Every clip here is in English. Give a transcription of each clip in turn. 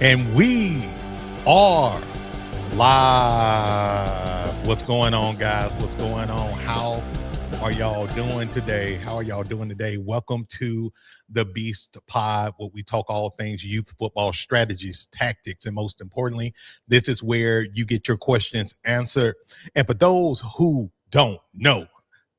And we are live. What's going on, guys? What's going on? How are y'all doing today? Welcome to the Beast Pod, where we talk all things youth football strategies, tactics, and most importantly, this is where you get your questions answered. And for those who don't know,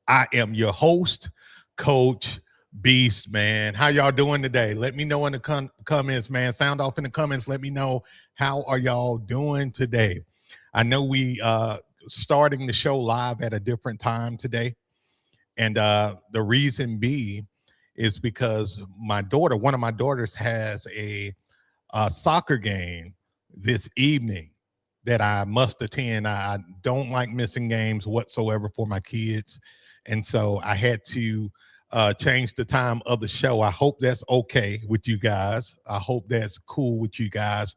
I am your host, Coach Beast, man. How y'all doing today? Let me know in the comments, man. Sound off in the comments. Let me know, how are y'all doing today? I know we starting the show live at a different time today. And the reason being is because one of my daughters has a soccer game this evening that I must attend. I don't like missing games whatsoever for my kids. And so I had to change the time of the show. I hope that's okay with you guys. I hope that's cool with you guys.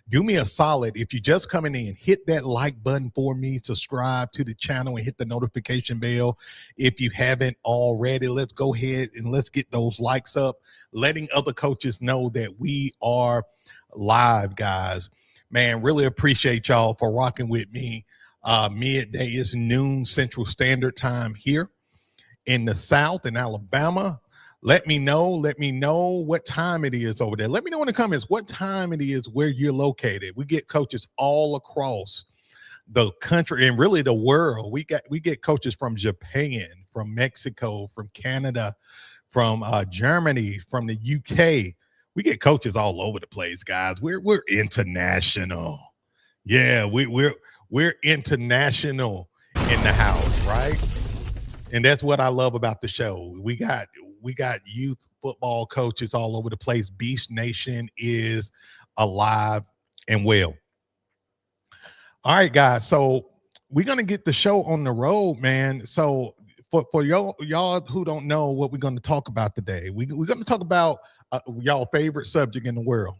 Do me a solid. If you're just coming in, hit that like button for me, subscribe to the channel, and hit the notification bell. If you haven't already, let's go ahead and let's get those likes up, letting other coaches know that we are live, guys. Man, really appreciate y'all for rocking with me. Midday is noon Central Standard Time here in the South, in Alabama. Let me know what time it is over there. Let me know in the comments what time it is where you're located. We get coaches all across the country and really the world. We get coaches from Japan, from Mexico, from Canada, from Germany, from the UK. We get coaches all over the place, guys. We're international. Yeah, we're international in the house, right? And that's what I love about the show. We got youth football coaches all over the place. Beast Nation is alive and well. All right, guys. So we're gonna get the show on the road, man. So for y'all who don't know what we're gonna talk about today, we're gonna talk about y'all favorite subject in the world.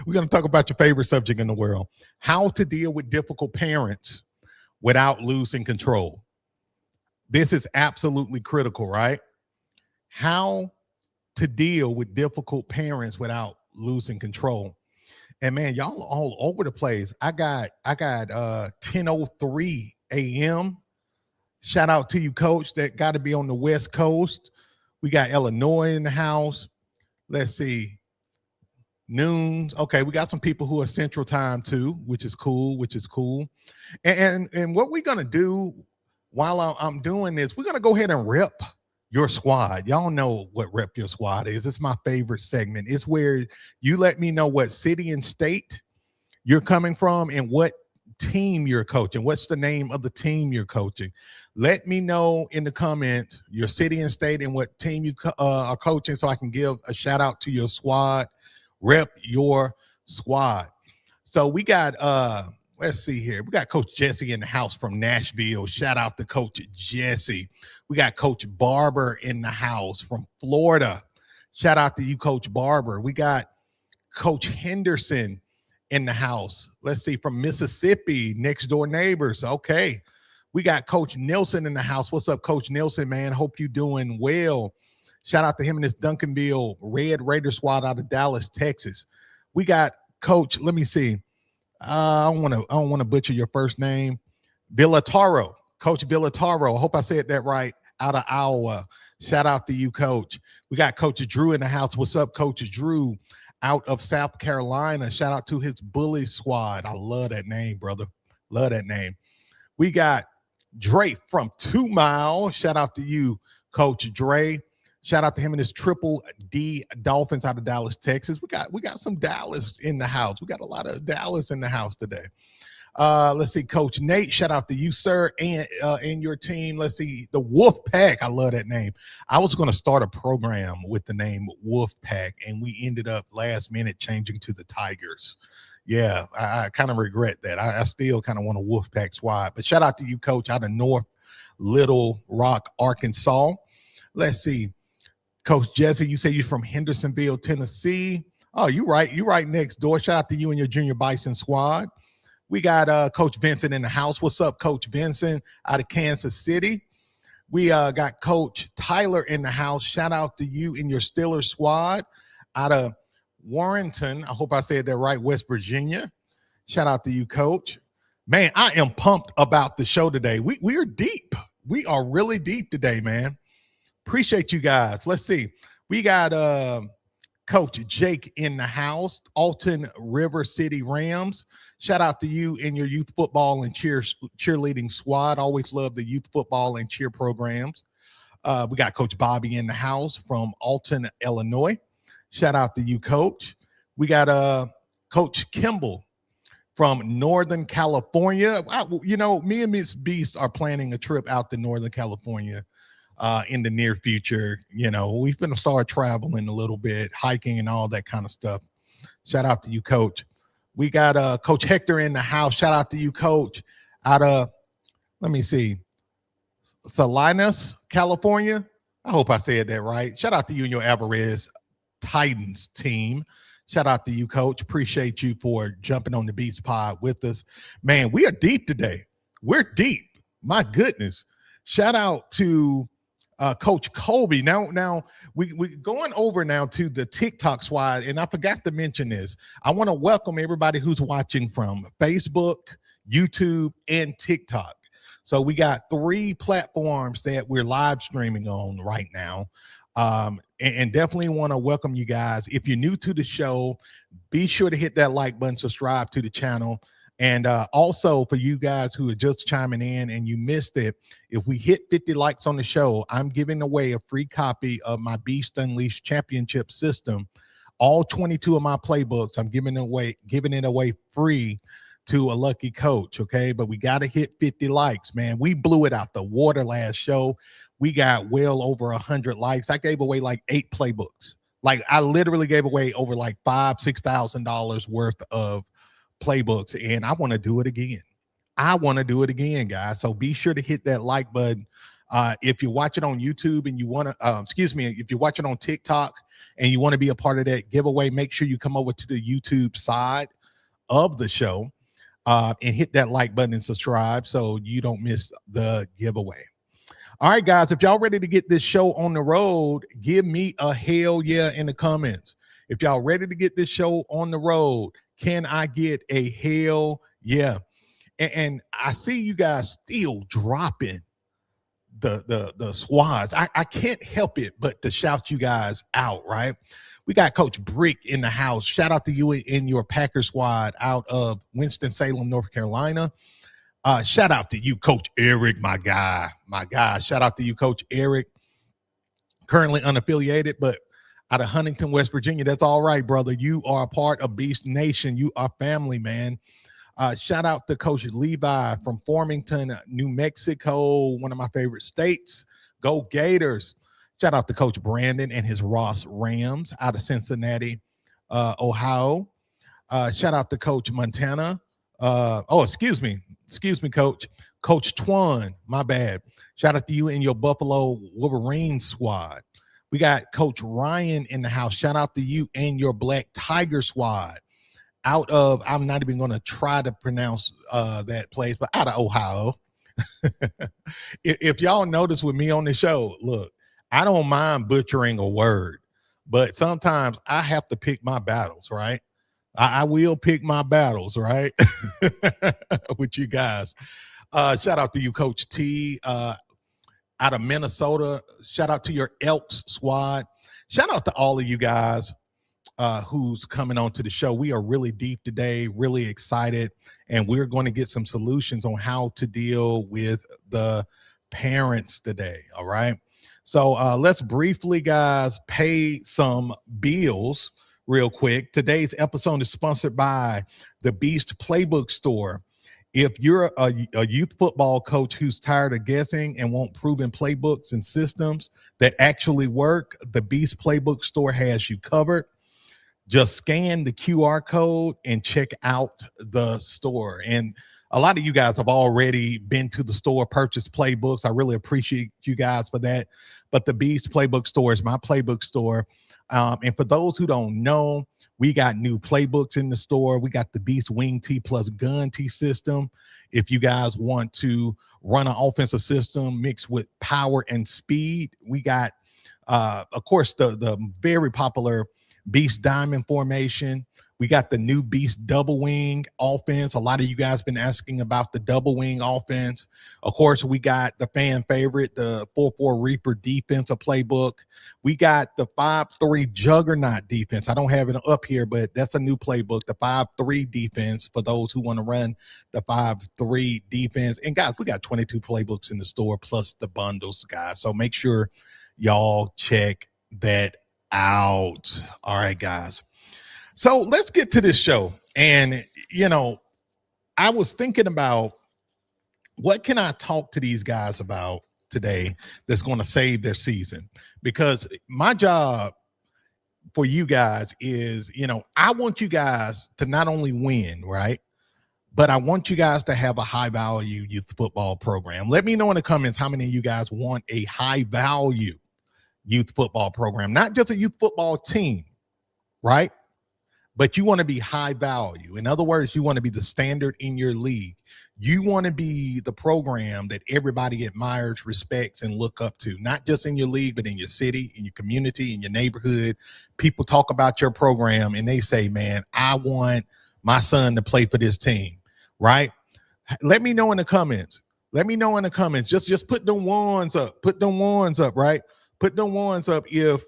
We're gonna talk about your favorite subject in the world: how to deal with difficult parents without losing control. This is absolutely critical, right? How to deal with difficult parents without losing control. And man, y'all all over the place. I got 10:03 a.m. Shout out to you, coach. That got to be on the West Coast. We got Illinois in the house. Let's see. Noons. Okay, we got some people who are Central Time too, which is cool. And what we're gonna do while I'm doing this, we're going to go ahead and rep your squad. Y'all know what rep your squad is. It's my favorite segment. It's where you let me know what city and state you're coming from and what team you're coaching. What's the name of the team you're coaching? Let me know in the comments your city and state and what team you are coaching so I can give a shout out to your squad. Rep your squad. So we got let's see here. We got Coach Jesse in the house from Nashville. Shout out to Coach Jesse. We got Coach Barber in the house from Florida. Shout out to you, Coach Barber. We got Coach Henderson in the house. Let's see, from Mississippi, next door neighbors. Okay. We got Coach Nelson in the house. What's up, Coach Nelson, man? Hope you're doing well. Shout out to him and his Duncanville Red Raider squad out of Dallas, Texas. We got Coach, let me see. I don't want to butcher your first name. Villataro, Coach Villataro. I hope I said that right. Out of Iowa. Shout out to you, Coach. We got Coach Drew in the house. What's up, Coach Drew? Out of South Carolina. Shout out to his bully squad. I love that name, brother. Love that name. We got Dre from 2 Mile. Shout out to you, Coach Dre. Shout out to him and his Triple D Dolphins out of Dallas, Texas. We got some Dallas in the house. We got a lot of Dallas in the house today. Let's see, Coach Nate. Shout out to you, sir, and your team. Let's see, the Wolf Pack. I love that name. I was going to start a program with the name Wolf Pack, and we ended up last minute changing to the Tigers. Yeah, I kind of regret that. I still kind of want a Wolf Pack squad. But shout out to you, Coach, out of North Little Rock, Arkansas. Let's see. Coach Jesse, you say you're from Hendersonville, Tennessee. Oh, you right next door. Shout out to you and your Junior Bison squad. We got Coach Vincent in the house. What's up, Coach Vincent, out of Kansas City? We got Coach Tyler in the house. Shout out to you and your Steelers squad out of Warrenton. I hope I said that right. West Virginia. Shout out to you, Coach. Man, I am pumped about the show today. We are deep. We are really deep today, man. Appreciate you guys. Let's see. We got Coach Jake in the house, Alton River City Rams. Shout out to you and your youth football and cheerleading squad. Always love the youth football and cheer programs. We got Coach Bobby in the house from Alton, Illinois. Shout out to you, Coach. We got Coach Kimball from Northern California. Me and Miss Beast are planning a trip out to Northern California in the near future. We're going to start traveling a little bit, hiking and all that kind of stuff. Shout out to you, Coach. We got Coach Hector in the house. Shout out to you, Coach, out of, let me see, Salinas, California. I hope I said that right. Shout out to you and your Alvarez Titans team. Shout out to you, Coach. Appreciate you for jumping on the Beats Pod with us. Man, we are deep today. We're deep. My goodness. Shout out to Coach Colby. Now we going over now to the TikTok squad, and I forgot to mention this. I want to welcome everybody who's watching from Facebook, YouTube, and TikTok. So we got 3 platforms that we're live streaming on right now. And definitely want to welcome you guys. If you're new to the show, be sure to hit that like button, subscribe to the channel. And also for you guys who are just chiming in and you missed it, if we hit 50 likes on the show, I'm giving away a free copy of my Beast Unleashed Championship system. All 22 of my playbooks, I'm giving it away free to a lucky coach. Okay. But we got to hit 50 likes, man. We blew it out the water last show. We got well over 100 likes. I gave away like 8 playbooks. Like I literally gave away over like $5,000-$6,000 worth of playbooks, and I want to do it again. Guys. So be sure to hit that like button. If you watch it on YouTube and you want to, if you watch it on TikTok and you want to be a part of that giveaway, make sure you come over to the YouTube side of the show and hit that like button and subscribe so you don't miss the giveaway. All right, guys, if y'all ready to get this show on the road, give me a hell yeah in the comments. If y'all ready to get this show on the road, can I get a hell yeah? And I see you guys still dropping the squads. I can't help it but to shout you guys out, right? We got Coach Brick in the house. Shout out to you in your Packer squad out of Winston-Salem, North Carolina. Shout out to you, Coach Eric, my guy. Shout out to you, Coach Eric. Currently unaffiliated, but out of Huntington, West Virginia. That's all right, brother. You are a part of Beast Nation. You are family, man. Shout out to Coach Levi from Farmington, New Mexico, one of my favorite states. Go Gators. Shout out to Coach Brandon and his Ross Rams out of Cincinnati, Ohio. Shout out to Coach Montana. Excuse me, Coach. Coach Twan, my bad. Shout out to you and your Buffalo Wolverines squad. We got Coach Ryan in the house. Shout out to you and your Black Tiger squad out of, I'm not even going to try to pronounce that place, but out of Ohio. If y'all notice with me on the show, look, I don't mind butchering a word, but sometimes I have to pick my battles, right? I will pick my battles, right? With you guys. Shout out to you, Coach T, out of Minnesota. Shout out to your Elks squad. Shout out to all of you guys who's coming on to the show. We are really deep today, really excited, and we're going to get some solutions on how to deal with the parents today, all right? So let's briefly, guys, pay some bills real quick. Today's episode is sponsored by the Beast Playbook Store. If you're a youth football coach who's tired of guessing and want proven playbooks and systems that actually work, the Beast Playbook Store has you covered. Just scan the QR code and check out the store. And a lot of you guys have already been to the store, purchased playbooks. I really appreciate you guys for that. But the Beast Playbook Store is my playbook store. And for those who don't know, we got new playbooks in the store. We got the Beast Wing T plus Gun T system. If you guys want to run an offensive system mixed with power and speed, we got, of course, the very popular Beast diamond formation. We got the new Beast double wing offense. A lot of you guys been asking about the double wing offense. Of course, we got the fan favorite, the 4-4 Reaper defensive playbook. We got the 5-3 Juggernaut defense. I don't have it up here, but that's a new playbook, the 5-3 defense for those who want to run the 5-3 defense. And guys, we got 22 playbooks in the store plus the bundles, guys. So make sure y'all check that out. All right, guys. So let's get to this show. And, I was thinking about what can I talk to these guys about today that's going to save their season? Because my job for you guys is, I want you guys to not only win, right? But I want you guys to have a high value youth football program. Let me know in the comments how many of you guys want a high value youth football program, not just a youth football team, right? But you want to be high value. In other words, you want to be the standard in your league. You want to be the program that everybody admires, respects, and look up to, not just in your league, but in your city, in your community, in your neighborhood. People talk about your program and they say, man, I want my son to play for this team, right? Let me know in the comments. Let me know in the comments. Just put them ones up. Put them ones up, right? Put them ones up if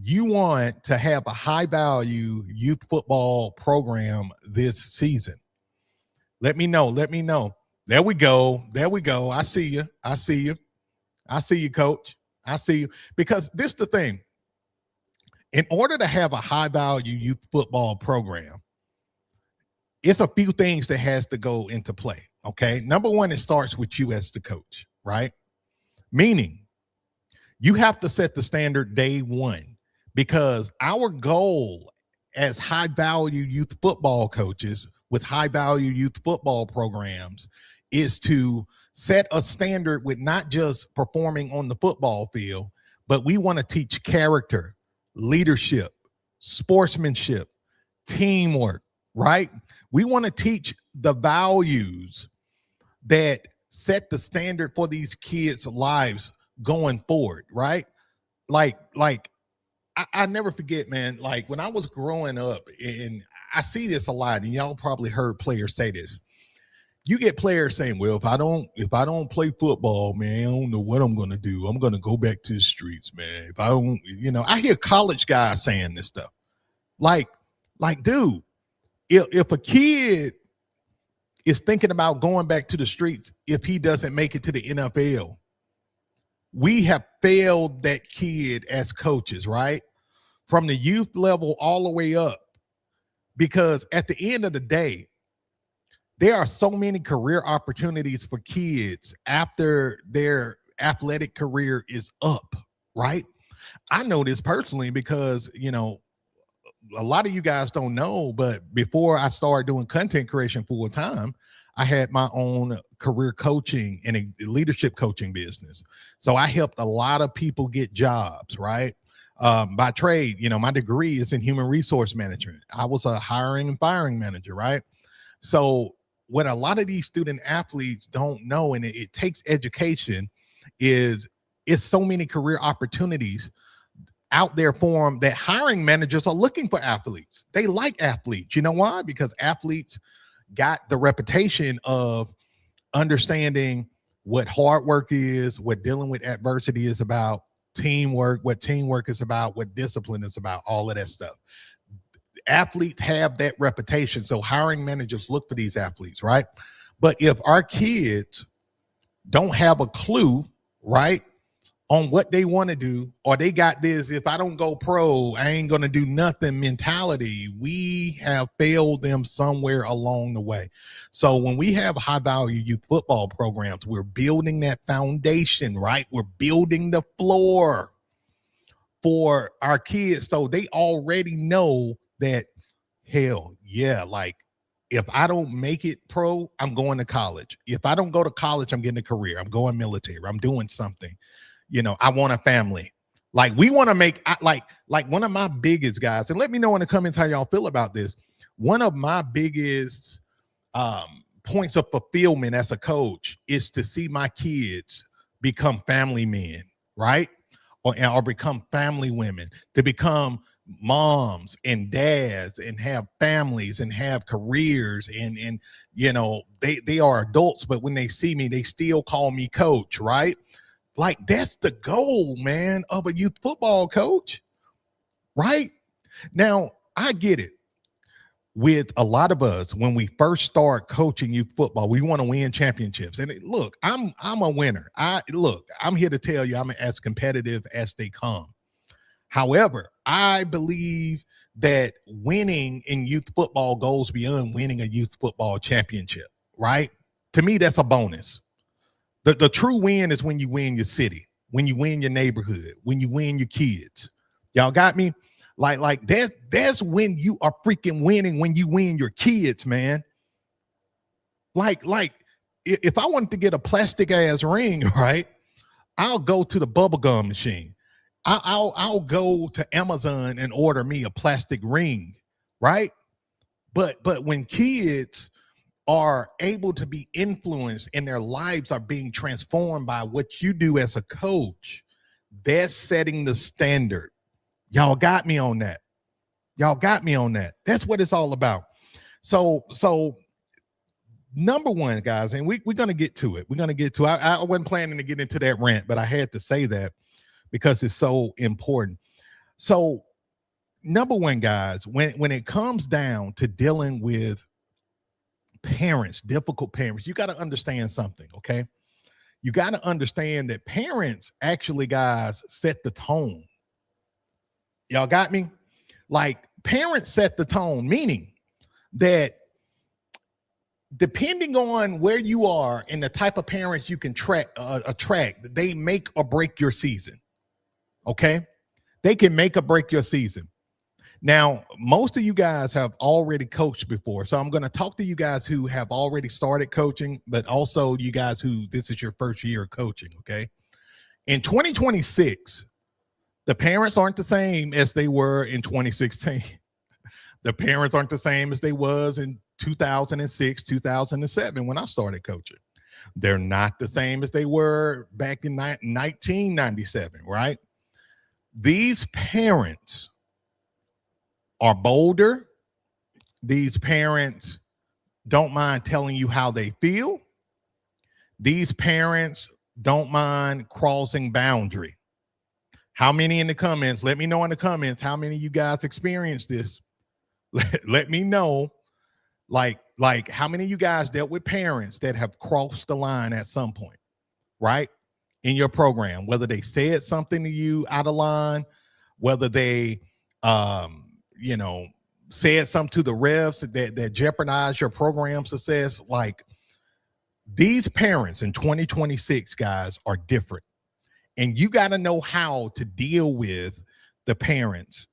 you want to have a high value youth football program this season. Let me know. Let me know. There we go. There we go. I see you. I see you. I see you, coach. I see you. Because this is the thing. In order to have a high value youth football program, it's a few things that has to go into play. Okay. Number one, it starts with you as the coach, right? Meaning you have to set the standard day one. Because our goal as high value youth football coaches with high value youth football programs is to set a standard with not just performing on the football field, but we want to teach character, leadership, sportsmanship, teamwork, right? We want to teach the values that set the standard for these kids' lives going forward, right? Like I never forget, man, like when I was growing up, and I see this a lot, and y'all probably heard players say this. You get players saying, well, if I don't play football, man, I don't know what I'm going to do. I'm going to go back to the streets, man. If I don't, I hear college guys saying this stuff. Like, dude, if a kid is thinking about going back to the streets, if he doesn't make it to the NFL, we have failed that kid as coaches, right? From the youth level all the way up. Because at the end of the day, there are so many career opportunities for kids after their athletic career is up, right? I know this personally because, a lot of you guys don't know, but before I started doing content creation full time, I had my own career coaching and a leadership coaching business. So I helped a lot of people get jobs, right? By trade, my degree is in human resource management. I was a hiring and firing manager, right? So what a lot of these student athletes don't know, and it takes education, is it's so many career opportunities out there for them that hiring managers are looking for athletes. They like athletes. You know why? Because athletes got the reputation of understanding what hard work is, what dealing with adversity is about, teamwork, what teamwork is about, what discipline is about, all of that stuff. Athletes have that reputation. So hiring managers look for these athletes, right? But if our kids don't have a clue, right, on what they want to do, or they got this, if I don't go pro, I ain't going to do nothing mentality, we have failed them somewhere along the way. So when we have high value youth football programs, we're building that foundation, right? We're building the floor for our kids. So they already know that, hell yeah, like if I don't make it pro, I'm going to college. If I don't go to college, I'm getting a career. I'm going military. I'm doing something. I want a family. Like we want to make like one of my biggest guys, and let me know in the comments how y'all feel about this. One of my biggest points of fulfillment as a coach is to see my kids become family men, right? Or become family women, to become moms and dads and have families and have careers and they are adults, but when they see me, they still call me coach, right? Like that's the goal, man, of a youth football coach, right? Now, I get it. With a lot of us, when we first start coaching youth football, we want to win championships. And look, I'm a winner. I'm here to tell you I'm as competitive as they come. However, I believe that winning in youth football goes beyond winning a youth football championship, right? To me, that's a bonus. The true win is when you win your city, when you win your neighborhood, when you win your kids. Y'all got me? Like that's when you are freaking winning, when you win your kids, man. Like if I wanted to get a plastic ass ring, right, I'll go to the bubblegum machine. I'll go to Amazon and order me a plastic ring, right? But when kids are able to be influenced and their lives are being transformed by what you do as a coach, that's setting the standard. Y'all got me on that. Y'all got me on that. That's what it's all about. So number one, guys, and we're going to get to it. We're going to get to it. I wasn't planning to get into that rant, but I had to say that because it's so important. So number one, guys, when it comes down to dealing with parents, difficult parents, you got to understand something, okay? You got to understand that parents actually, guys, set the tone. Y'all got me? Like parents set the tone, meaning that depending on where you are and the type of parents you can attract, they make or break your season. Okay? They can make or break your season. Now, most of you guys have already coached before. So I'm going to talk to you guys who have already started coaching, but also you guys who this is your first year of coaching. Okay? In 2026, the parents aren't the same as they were in 2016. The parents aren't the same as they was in 2006, 2007 when I started coaching. They're not the same as they were back in 1997, right? These parents are bolder. These parents don't mind telling you how they feel. These parents don't mind crossing boundary. How many in the comments? Let me know in the comments how many of you guys experienced this. Let me know, like how many of you guys dealt with parents that have crossed the line at some point, right? In your program, whether they said something to you out of line, whether they, said something to the refs that jeopardized your program success. Like these parents in 2026, guys, are different. And you got to know how to deal with the parents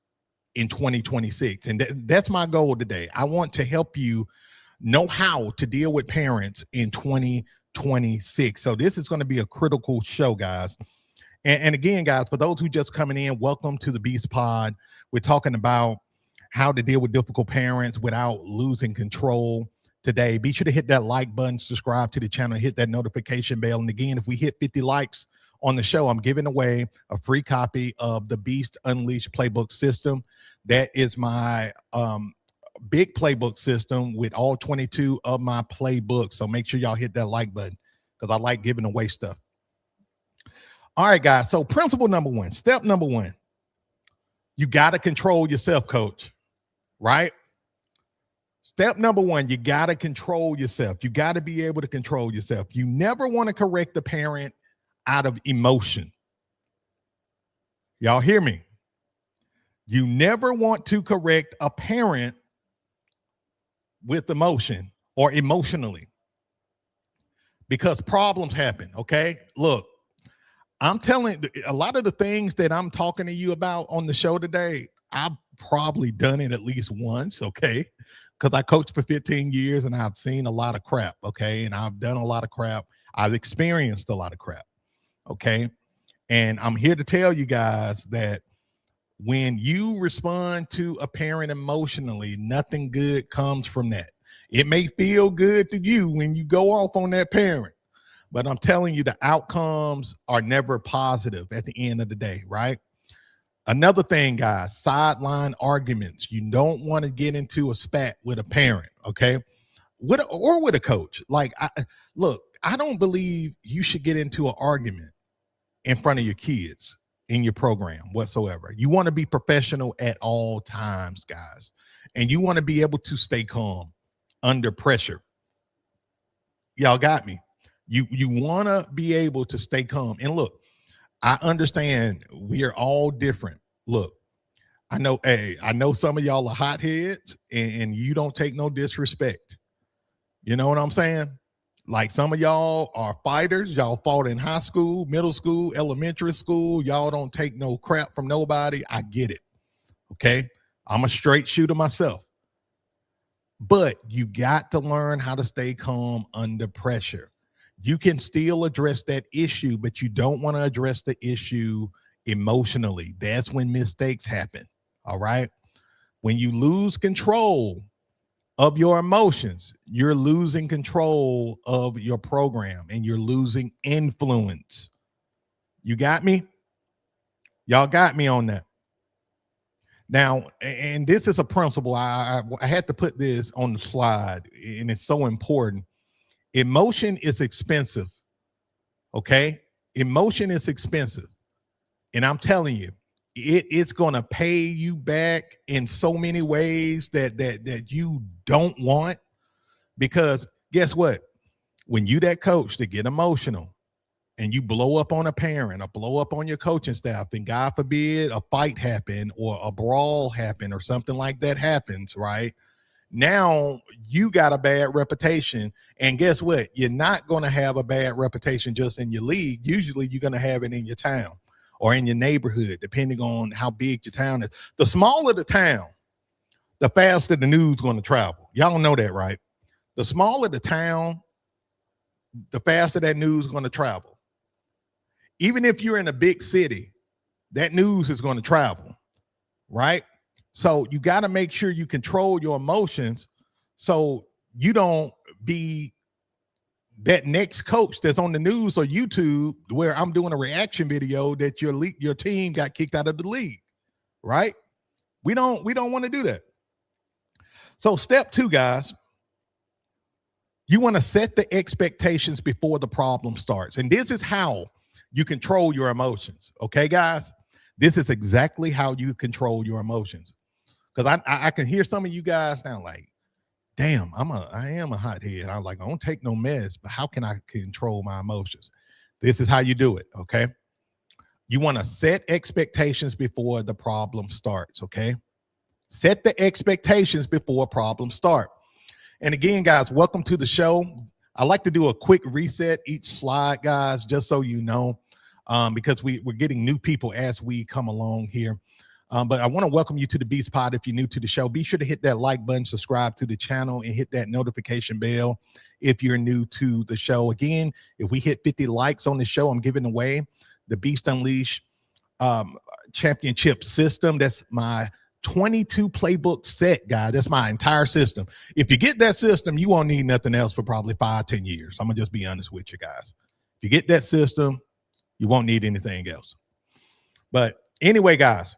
in 2026. And that's my goal today. I want to help you know how to deal with parents in 2026. So this is going to be a critical show, guys. And again, guys, for those who just coming in, welcome to the Beast Pod. We're talking about how to deal with difficult parents without losing control today. Be sure to hit that like button, subscribe to the channel, hit that notification bell. And again, if we hit 50 likes on the show, I'm giving away a free copy of the Beast Unleashed playbook system. That is my big playbook system with all 22 of my playbooks. So make sure y'all hit that like button because I like giving away stuff. All right, guys. So principle number one, step number one, you got to control yourself, coach, right? Step number one, you got to control yourself. You got to be able to control yourself. You never want to correct the parent out of emotion. Y'all hear me? You never want to correct a parent with emotion or emotionally because problems happen, okay? Look, I'm telling a lot of the things that I'm talking to you about on the show today, I've probably done it at least once, okay? Because I coached for 15 years and I've seen a lot of crap, okay? And I've done a lot of crap. I've experienced a lot of crap. Okay. And I'm here to tell you guys that when you respond to a parent emotionally, nothing good comes from that. It may feel good to you when you go off on that parent, but I'm telling you, the outcomes are never positive at the end of the day, right? Another thing, guys, sideline arguments. You don't want to get into a spat with a parent, okay? Or with a coach. Like, look, I don't believe you should get into an argument in front of your kids in your program whatsoever. You want to be professional at all times, guys. And you want to be able to stay calm under pressure. Y'all got me. You want to be able to stay calm. And look, I understand we are all different. Look, I know some of y'all are hotheads and you don't take no disrespect. You know what I'm saying? Like some of y'all are fighters. Y'all fought in high school, middle school, elementary school. Y'all don't take no crap from nobody. I get it. Okay. I'm a straight shooter myself. But you got to learn how to stay calm under pressure. You can still address that issue, but you don't want to address the issue emotionally. That's when mistakes happen. All right. When you lose control of your emotions, you're losing control of your program and you're losing influence. You got me? Y'all got me on that. Now, and this is a principle. I had to put this on the slide, and it's so important. Emotion is expensive. Okay? Emotion is expensive. And I'm telling you, it's going to pay you back in so many ways that you don't want. Because guess what? When you that coach to get emotional and you blow up on a parent or blow up on your coaching staff, and God forbid a fight happen or a brawl happen or something like that happens, right? Now you got a bad reputation. And guess what? You're not going to have a bad reputation just in your league. Usually you're going to have it in your town or in your neighborhood, depending on how big your town is. The smaller the town, the faster the news is going to travel. Y'all know that, right? The smaller the town, the faster that news is going to travel. Even if you're in a big city, that news is going to travel, right? So you got to make sure you control your emotions so you don't be that next coach that's on the news or YouTube where I'm doing a reaction video that your team got kicked out of the league, right? We don't want to do that. So step 2, guys, you want to set the expectations before the problem starts. And this is how you control your emotions. Okay, guys, this is exactly how you control your emotions. Because I can hear some of you guys now like, damn, I am a hothead. I'm like, I don't take no mess, but how can I control my emotions? This is how you do it, okay? You want to set expectations before the problem starts, okay? Set the expectations before problems start. And again, guys, welcome to the show. I like to do a quick reset each slide, guys, just so you know, because we're getting new people as we come along here. But I want to welcome you to the Beast Pod. If you're new to the show, be sure to hit that like button, subscribe to the channel, and hit that notification bell if you're new to the show. Again, if we hit 50 likes on the show, I'm giving away the Beast Unleashed championship system. That's my 22 playbook set, guys. That's my entire system. If you get that system, you won't need nothing else for probably 5-10 years. I'm going to just be honest with you guys. If you get that system, you won't need anything else. But anyway, guys,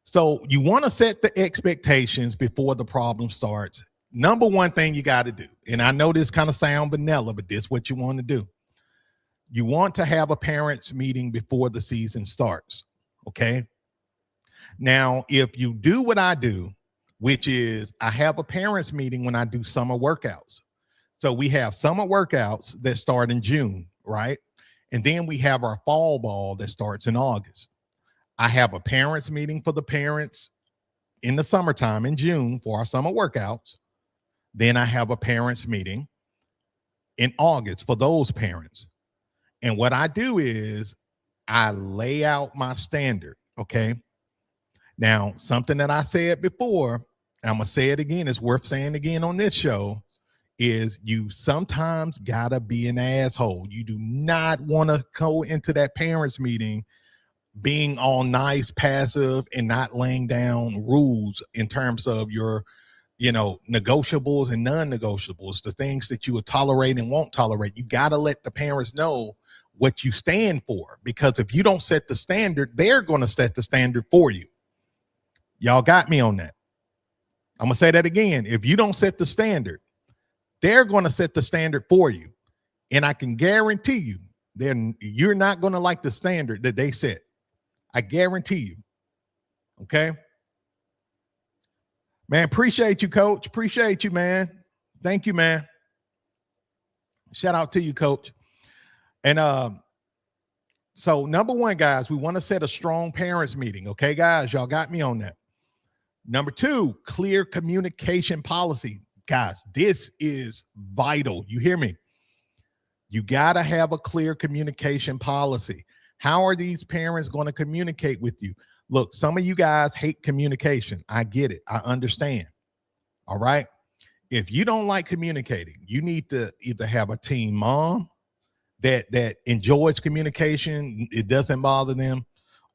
so you want to set the expectations before the problem starts. Number one thing you got to do, and I know this kind of sound vanilla, but this is what you want to do. You want to have a parents meeting before the season starts, okay? Now, if you do what I do, which is I have a parents meeting when I do summer workouts. So we have summer workouts that start in June, right? And then we have our fall ball that starts in August. I have a parents meeting for the parents in the summertime in June for our summer workouts. Then I have a parents meeting in August for those parents. And what I do is I lay out my standard, okay? Now, something that I said before, I'm going to say it again, it's worth saying again on this show, is you sometimes got to be an asshole. You do not want to go into that parents meeting being all nice, passive, and not laying down rules in terms of your, negotiables and non-negotiables, the things that you would tolerate and won't tolerate. You got to let the parents know what you stand for. Because if you don't set the standard, they're going to set the standard for you. Y'all got me on that. I'm going to say that again. If you don't set the standard, they're going to set the standard for you. And I can guarantee you, then you're not going to like the standard that they set. I guarantee you. Okay. Man, appreciate you, coach. Appreciate you, man. Thank you, man. Shout out to you, coach. And so number one, guys, we want to set a strong parents meeting. Okay, guys, y'all got me on that. Number two, clear communication policy. Guys, this is vital. You hear me? You got to have a clear communication policy. How are these parents going to communicate with you? Look, some of you guys hate communication. I get it. I understand. All right. If you don't like communicating, you need to either have a team mom that enjoys communication, it doesn't bother them,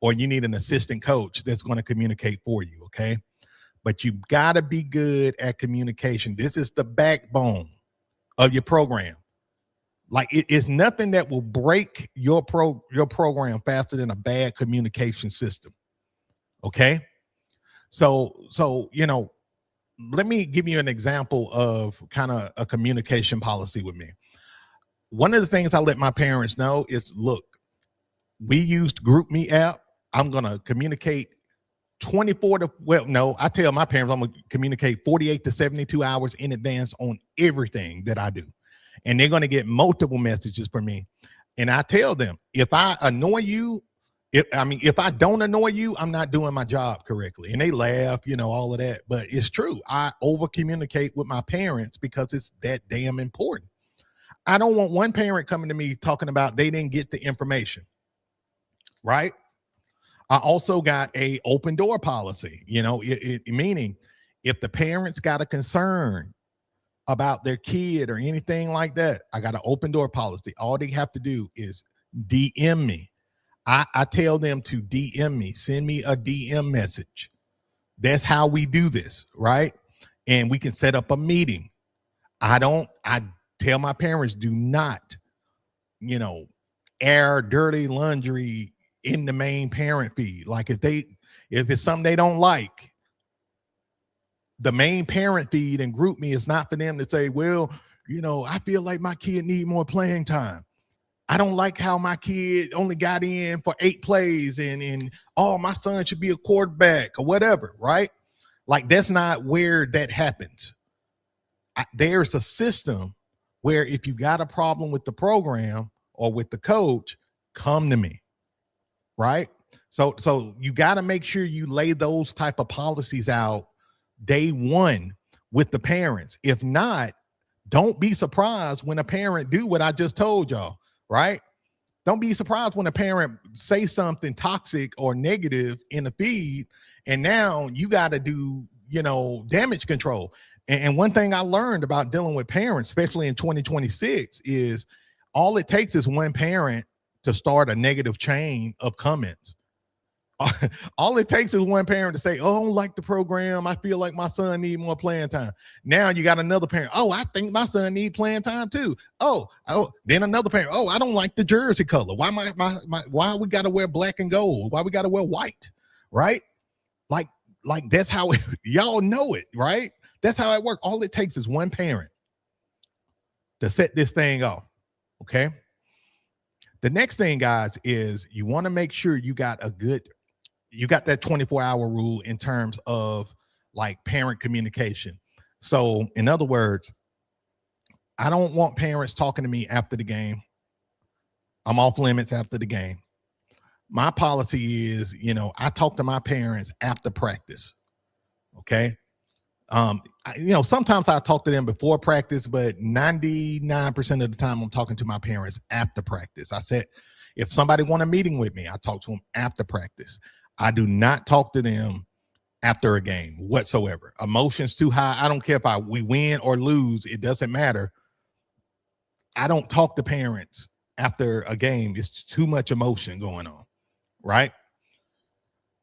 or you need an assistant coach that's going to communicate for you. Okay. But you got to be good at communication. This is the backbone of your program. Like it is nothing that will break your program faster than a bad communication system. Okay. So, you know, let me give you an example of kind of a communication policy with me. One of the things I let my parents know is, look, we used GroupMe app. I'm going to communicate I tell my parents I'm going to communicate 48 to 72 hours in advance on everything that I do. And they're going to get multiple messages from me. And I tell them, if I annoy you, if I don't annoy you, I'm not doing my job correctly. And they laugh, you know, all of that. But it's true. I over communicate with my parents because it's that damn important. I don't want one parent coming to me talking about they didn't get the information. Right. I also got a open door policy, you know, meaning if the parents got a concern about their kid or anything like that, I got an open door policy. All they have to do is DM me. I tell them to DM me, send me a DM message. That's how we do this, right? And we can set up a meeting. I tell my parents, do not, you know, air dirty laundry in the main parent feed. Like if it's something they don't like, the main parent feed and GroupMe is not for them to say, well, you know, I feel like my kid need more playing time. I don't like how my kid only got in for 8 plays and my son should be a quarterback or whatever, right? Like that's not where that happens. There's a system where if you got a problem with the program or with the coach, come to me, right? So you got to make sure you lay those type of policies out day one with the parents. If not, don't be surprised when a parent do what I just told y'all. Right? Don't be surprised when a parent say something toxic or negative in the feed, and now you got to do, you know, damage control. And one thing I learned about dealing with parents, especially in 2026, is all it takes is one parent to start a negative chain of comments. All it takes is one parent to say, oh, I don't like the program. I feel like my son need more playing time. Now you got another parent. Oh, I think my son need playing time too. Oh, then another parent. Oh, I don't like the jersey color. Why why we got to wear black and gold? Why we got to wear white? Right? Like that's how y'all know it, right? That's how it works. All it takes is one parent to set this thing off. Okay. The next thing, guys, is you want to make sure you got that 24-hour rule in terms of like parent communication. So in other words, I don't want parents talking to me after the game. I'm off limits after the game. My policy is, you know, I talk to my parents after practice. Okay. You know, sometimes I talk to them before practice, but 99% of the time I'm talking to my parents after practice. I said, if somebody want a meeting with me, I talk to them after practice. I do not talk to them after a game whatsoever. Emotions too high. I don't care if we win or lose. It doesn't matter. I don't talk to parents after a game. It's too much emotion going on, right?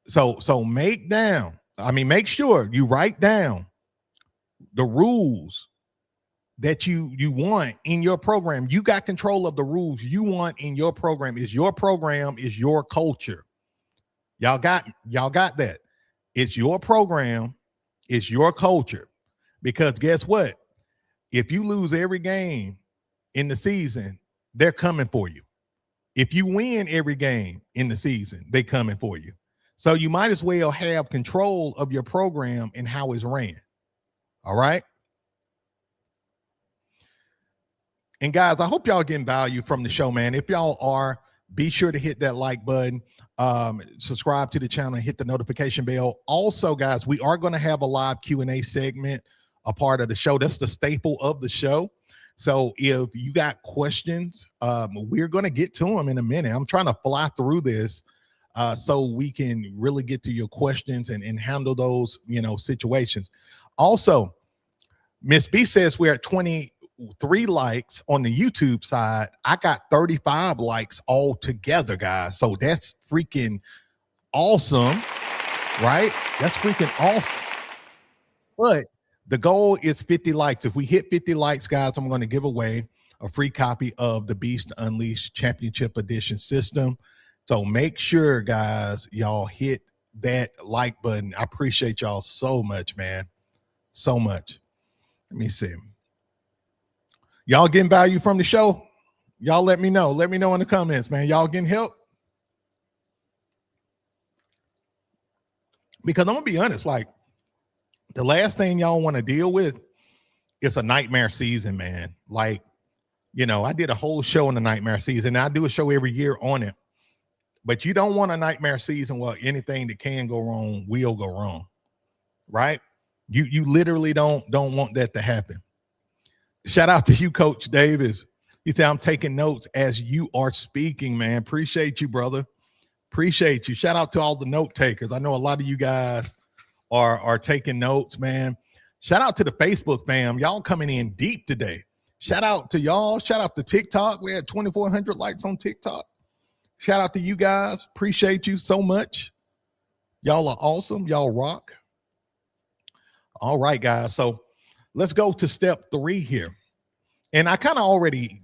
So make sure you write down the rules that you want in your program. You got control of the rules you want in your program. Is your program, is your culture. Y'all got that. It's your program, it's your culture. Because guess what? If you lose every game in the season, they're coming for you. If you win every game in the season, they coming for you. So you might as well have control of your program and how it's ran. All right. And guys, I hope y'all getting value from the show, man. If y'all are, be sure to hit that like button, subscribe to the channel, and hit the notification bell. Also, guys, we are going to have a live Q&A segment, a part of the show. That's the staple of the show. So if you got questions, we're going to get to them in a minute. I'm trying to fly through this so we can really get to your questions and handle those, situations. Also, Miss B says we're at 23 likes on the YouTube side. I got 35 likes all together, guys. So that's freaking awesome, right? That's freaking awesome. But the goal is 50 likes. If we hit 50 likes, guys, I'm going to give away a free copy of the Beast Unleashed Championship Edition system. So make sure, guys, y'all hit that like button. I appreciate y'all so much, man. So much. Let me see. Y'all getting value from the show? Y'all let me know. Let me know in the comments, man. Y'all getting help? Because I'm going to be honest, like, the last thing y'all want to deal with is a nightmare season, man. Like, I did a whole show in the nightmare season. I do a show every year on it. But you don't want a nightmare season where anything that can go wrong will go wrong, right? You literally don't want that to happen. Shout out to you, Coach Davis. He said, I'm taking notes as you are speaking, man. Appreciate you, brother. Appreciate you. Shout out to all the note takers. I know a lot of you guys are taking notes, man. Shout out to the Facebook fam. Y'all coming in deep today. Shout out to y'all. Shout out to TikTok. We had 2,400 likes on TikTok. Shout out to you guys. Appreciate you so much. Y'all are awesome. Y'all rock. All right, guys. So let's go to step 3 here. And I kind of already,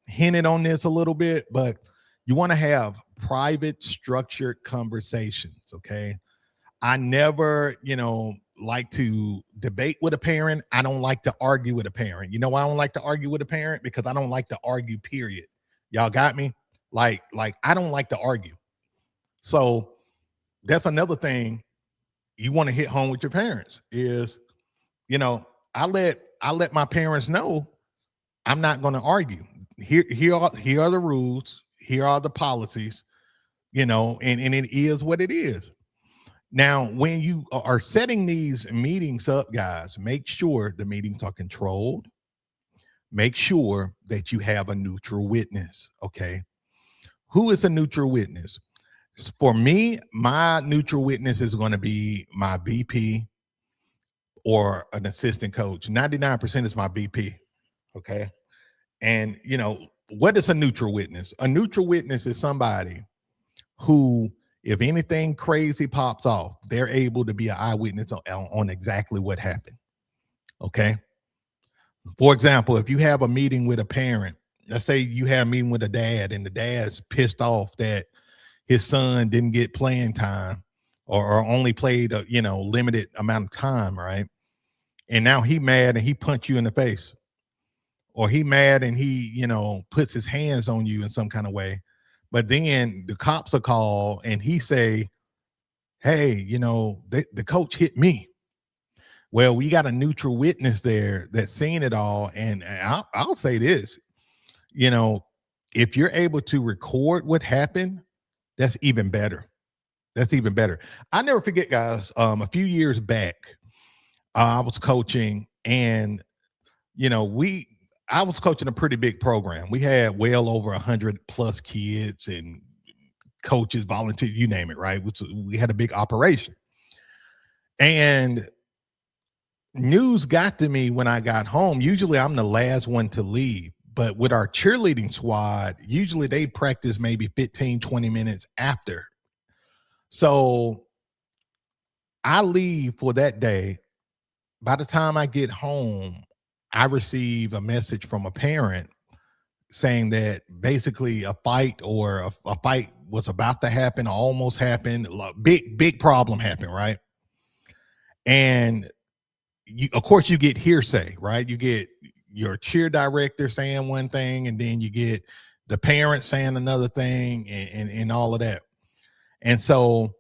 hinted on this a little bit, but you want to have private, structured conversations, okay? I never, like to debate with a parent. I don't like to argue with a parent. You know why I don't like to argue with a parent? Because I don't like to argue, period. Y'all got me? Like I don't like to argue. So that's another thing you want to hit home with your parents is, I let my parents know I'm not going to argue. Here are the rules. Here are the policies, and it is what it is. Now, when you are setting these meetings up, guys, make sure the meetings are controlled. Make sure that you have a neutral witness, okay? Who is a neutral witness? For me, my neutral witness is going to be my VP or an assistant coach. 99% is my VP, okay? And, what is a neutral witness? A neutral witness is somebody who, if anything crazy pops off, they're able to be an eyewitness on exactly what happened, okay? For example, if you have a meeting with a parent, let's say you have a meeting with a dad and the dad's pissed off that his son didn't get playing time or only played a limited amount of time, right? And now he mad and he punched you in the face, or he mad and he puts his hands on you in some kind of way. But then the cops are called and he say, hey, the coach hit me. Well, we got a neutral witness there that's seen it all. And I'll say this, if you're able to record what happened, that's even better. That's even better. I never forget, guys, a few years back, I was coaching and, I was coaching a pretty big program. We had well over 100 plus kids and coaches, volunteers, you name it, right? We had a big operation. And news got to me when I got home. Usually I'm the last one to leave, but with our cheerleading squad, usually they practice maybe 15, 20 minutes after. So I leave for that day. By the time I get home, I received a message from a parent saying that basically a fight or a fight was about to happen, or almost happened. Big problem happened, right? And of course, you get hearsay, right? You get your cheer director saying one thing, and then you get the parents saying another thing, and all of that. And so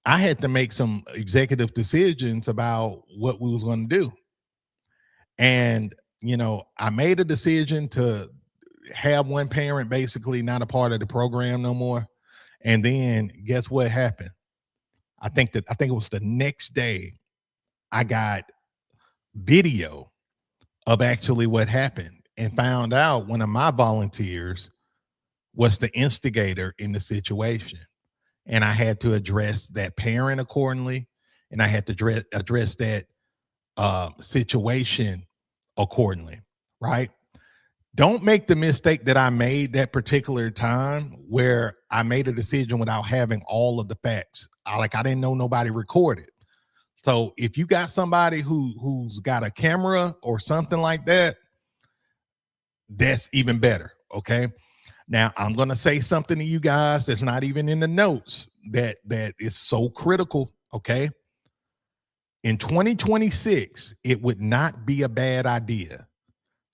I had to make some executive decisions about what we was going to do. And, I made a decision to have one parent basically not a part of the program no more. And then guess what happened? I think it was the next day I got video of actually what happened, and found out one of my volunteers was the instigator in the situation. And I had to address that parent accordingly. And I had to address that situation accordingly, right? Don't make the mistake that I made that particular time, where I made a decision without having all of the facts. I didn't know nobody recorded. So if you got somebody who's got a camera or something like that, that's even better. Okay. Now I'm gonna say something to you guys that's not even in the notes that is so critical. Okay. In 2026, it would not be a bad idea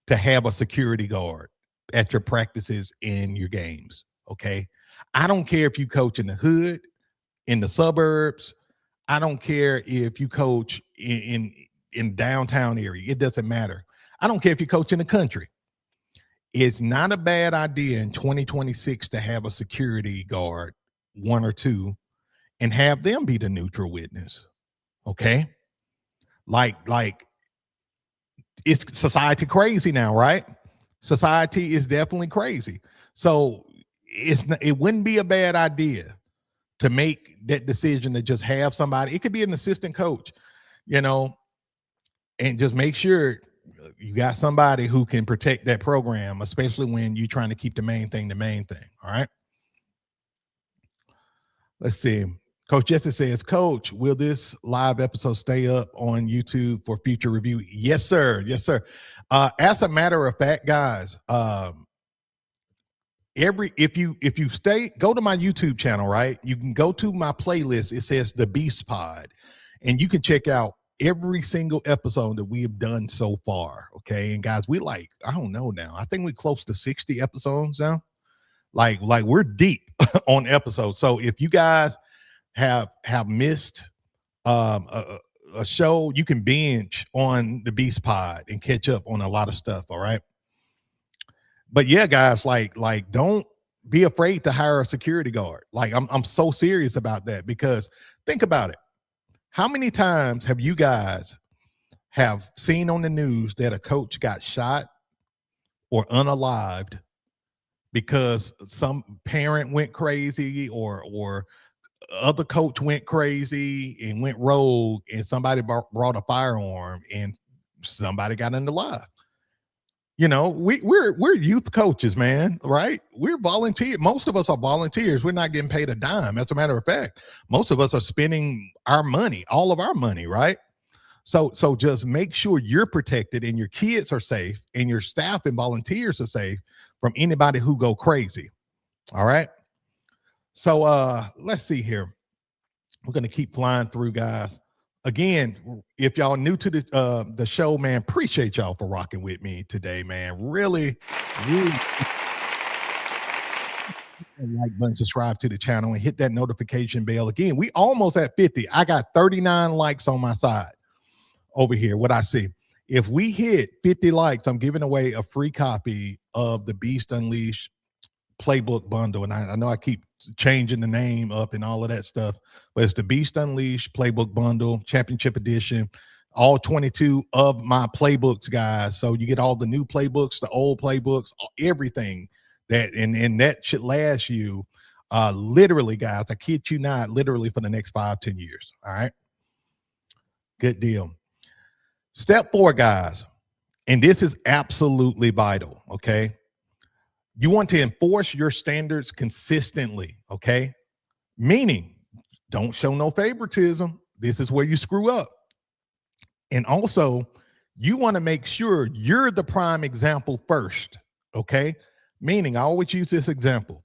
to have a security guard at your practices and your games. Okay. I don't care if you coach in the hood, in the suburbs. I don't care if you coach in downtown area. It doesn't matter. I don't care if you coach in the country. It's not a bad idea in 2026 to have a security guard, one or two, and have them be the neutral witness. Okay. Like it's society crazy now, right? Society is definitely crazy. So it wouldn't be a bad idea to make that decision to just have somebody. It could be an assistant coach, and just make sure you got somebody who can protect that program, especially when you're trying to keep the main thing. All right. Let's see. Coach Jesse says, Coach, will this live episode stay up on YouTube for future review? Yes, sir. Yes, sir. As a matter of fact, guys, if you go to my YouTube channel, right, you can go to my playlist. It says The Beast Pod, and you can check out every single episode that we have done so far. Okay. And guys, I don't know now. I think we're close to 60 episodes now. Like we're deep on episodes. So if you guys have missed a show, you can binge on the Beast Pod and catch up on a lot of stuff. All right. But yeah, guys, like don't be afraid to hire a security guard. Like I'm so serious about that, because think about it. How many times have you guys have seen on the news that a coach got shot or unalived because some parent went crazy, or other coach went crazy and went rogue, and somebody brought a firearm and somebody got unalive? We're youth coaches, man, right? We're volunteer. Most of us are volunteers. We're not getting paid a dime. As a matter of fact, most of us are spending our money, all of our money, right? So just make sure you're protected and your kids are safe and your staff and volunteers are safe from anybody who go crazy. All right. So let's see here. We're going to keep flying through, guys. Again, if y'all new to the show, man, appreciate y'all for rocking with me today, man. Really like button, subscribe to the channel, and hit that notification bell. Again, we almost at 50. I got 39 likes on my side over here. What I see, if we hit 50 likes, I'm giving away a free copy of the Beast Unleashed playbook bundle. And I know I keep changing the name up and all of that stuff, but it's the Beast Unleashed playbook bundle, championship edition, all 22 of my playbooks, guys. So you get all the new playbooks, the old playbooks, everything and that should last you literally, guys, I kid you not, literally for the next 5-10 years. All right. Good deal. Step 4, guys, and this is absolutely vital. Okay. You want to enforce your standards consistently, okay? Meaning, don't show no favoritism. This is where you screw up. And also, You want to make sure you're the prime example first. Okay. Meaning, I always use this example.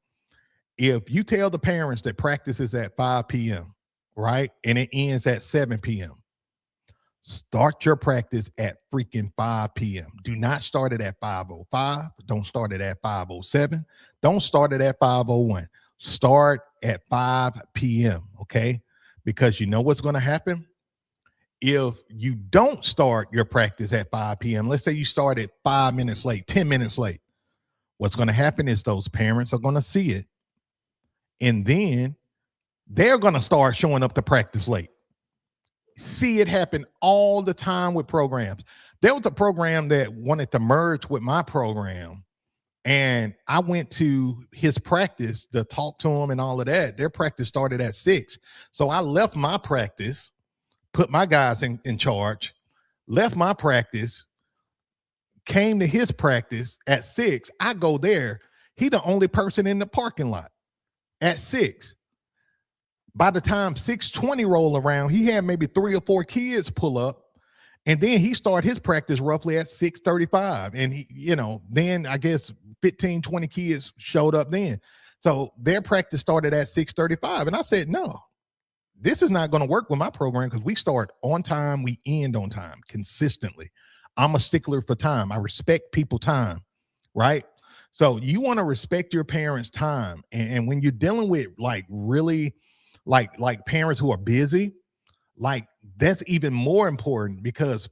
If you tell the parents that practice is at 5 p.m., right, and it ends at 7 p.m., start your practice at freaking 5 p.m. Do not start it at 5:05. Don't start it at 5:07. Don't start it at 5:01. Start at 5 p.m., okay? Because you know what's going to happen? If you don't start your practice at 5 p.m., let's say you start at 5 minutes late, 10 minutes late, what's going to happen is those parents are going to see it, and then they're going to start showing up to practice late. See it happen all the time with programs. There was a program that wanted to merge with my program, and I went to his practice to talk to him and all of that. Their practice started at 6. So I left my practice, put my guys in charge, left my practice, came to his practice at 6. I go there. He the only person in the parking lot at 6. By the time 6:20 roll around, he had maybe 3 or 4 kids pull up, and then he started his practice roughly at 6:35. And he, then I guess 15, 20 kids showed up then. So their practice started at 6:35. And I said, no, this is not going to work with my program because we start on time, we end on time consistently. I'm a stickler for time. I respect people's time, right? So you want to respect your parents' time. And when you're dealing with like really like parents who are busy, like that's even more important because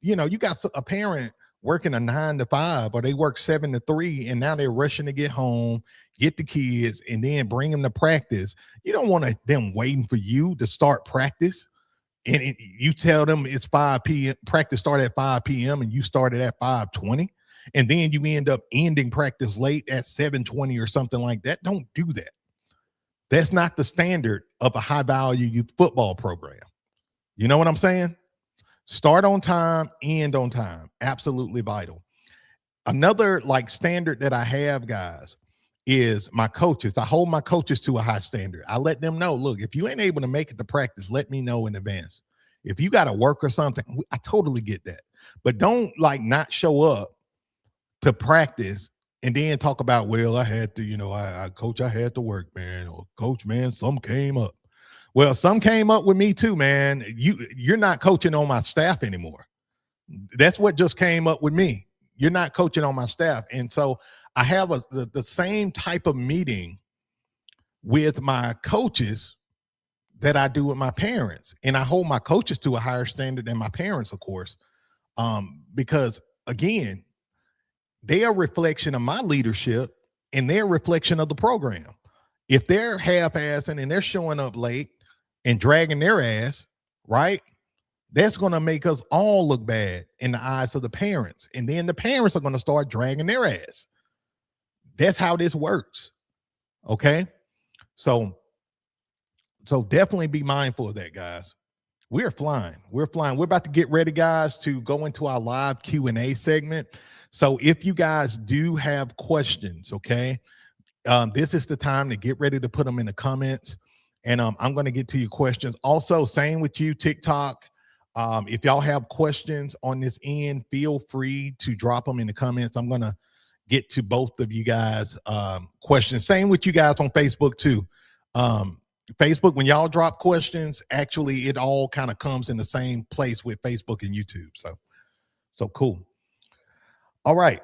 you got a parent working a 9 to 5 or they work 7 to 3 and now they're rushing to get home, get the kids, and then bring them to practice. You don't want them waiting for you to start practice, and you tell them it's 5 p.m. practice start at 5 p.m. and you started at 5:20, and then you end up ending practice late at 7:20 or something like that. Don't do that. That's not the standard of a high value youth football program. You know what I'm saying? Start on time, end on time. Absolutely vital. Another like standard that I have, guys, is my coaches. I hold my coaches to a high standard. I let them know, look, if you ain't able to make it to practice, let me know in advance. If you got to work or something, I totally get that. But don't like not show up to practice and then talk about, well, I had to, coach, I had to work, man. Or coach, man, some came up. Well, some came up with me too, man. You're not coaching on my staff anymore. That's what just came up with me. You're not coaching on my staff. And so I have the same type of meeting with my coaches that I do with my parents. And I hold my coaches to a higher standard than my parents, of course, because, again, they are a reflection of my leadership and they're a reflection of the program. If they're half-assing and they're showing up late and dragging their ass, right, that's going to make us all look bad in the eyes of the parents. And then the parents are going to start dragging their ass. That's how this works. Okay? So definitely be mindful of that, guys. We're flying. We're about to get ready, guys, to go into our live Q&A segment. So if you guys do have questions, okay, this is the time to get ready to put them in the comments. And I'm going to get to your questions. Also, same with you, TikTok. If y'all have questions on this end, feel free to drop them in the comments. I'm going to get to both of you guys' questions. Same with you guys on Facebook, too. Facebook, when y'all drop questions, actually, it all kind of comes in the same place with Facebook and YouTube. So cool. All right.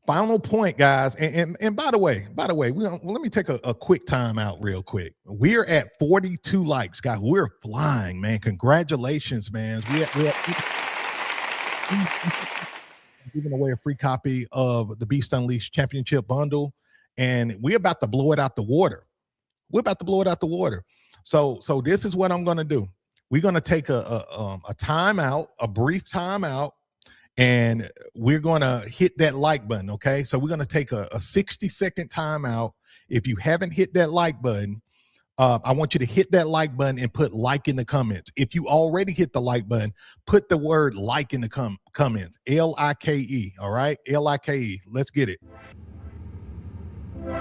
Final point, guys. And by the way, let me take a quick time out real quick. We're at 42 likes, guys. We're flying, man. Congratulations, man. We're giving away a free copy of the Beast Unleashed Championship Bundle, and we're about to blow it out the water. So this is what I'm going to do. We're going to take a timeout, a brief timeout, and we're going to hit that like button, okay? So we're going to take a 60-second timeout. If you haven't hit that like button, I want you to hit that like button and put like in the comments. If you already hit the like button, put the word like in the comments. L-I-K-E, all right? L-I-K-E. Let's get it. I'm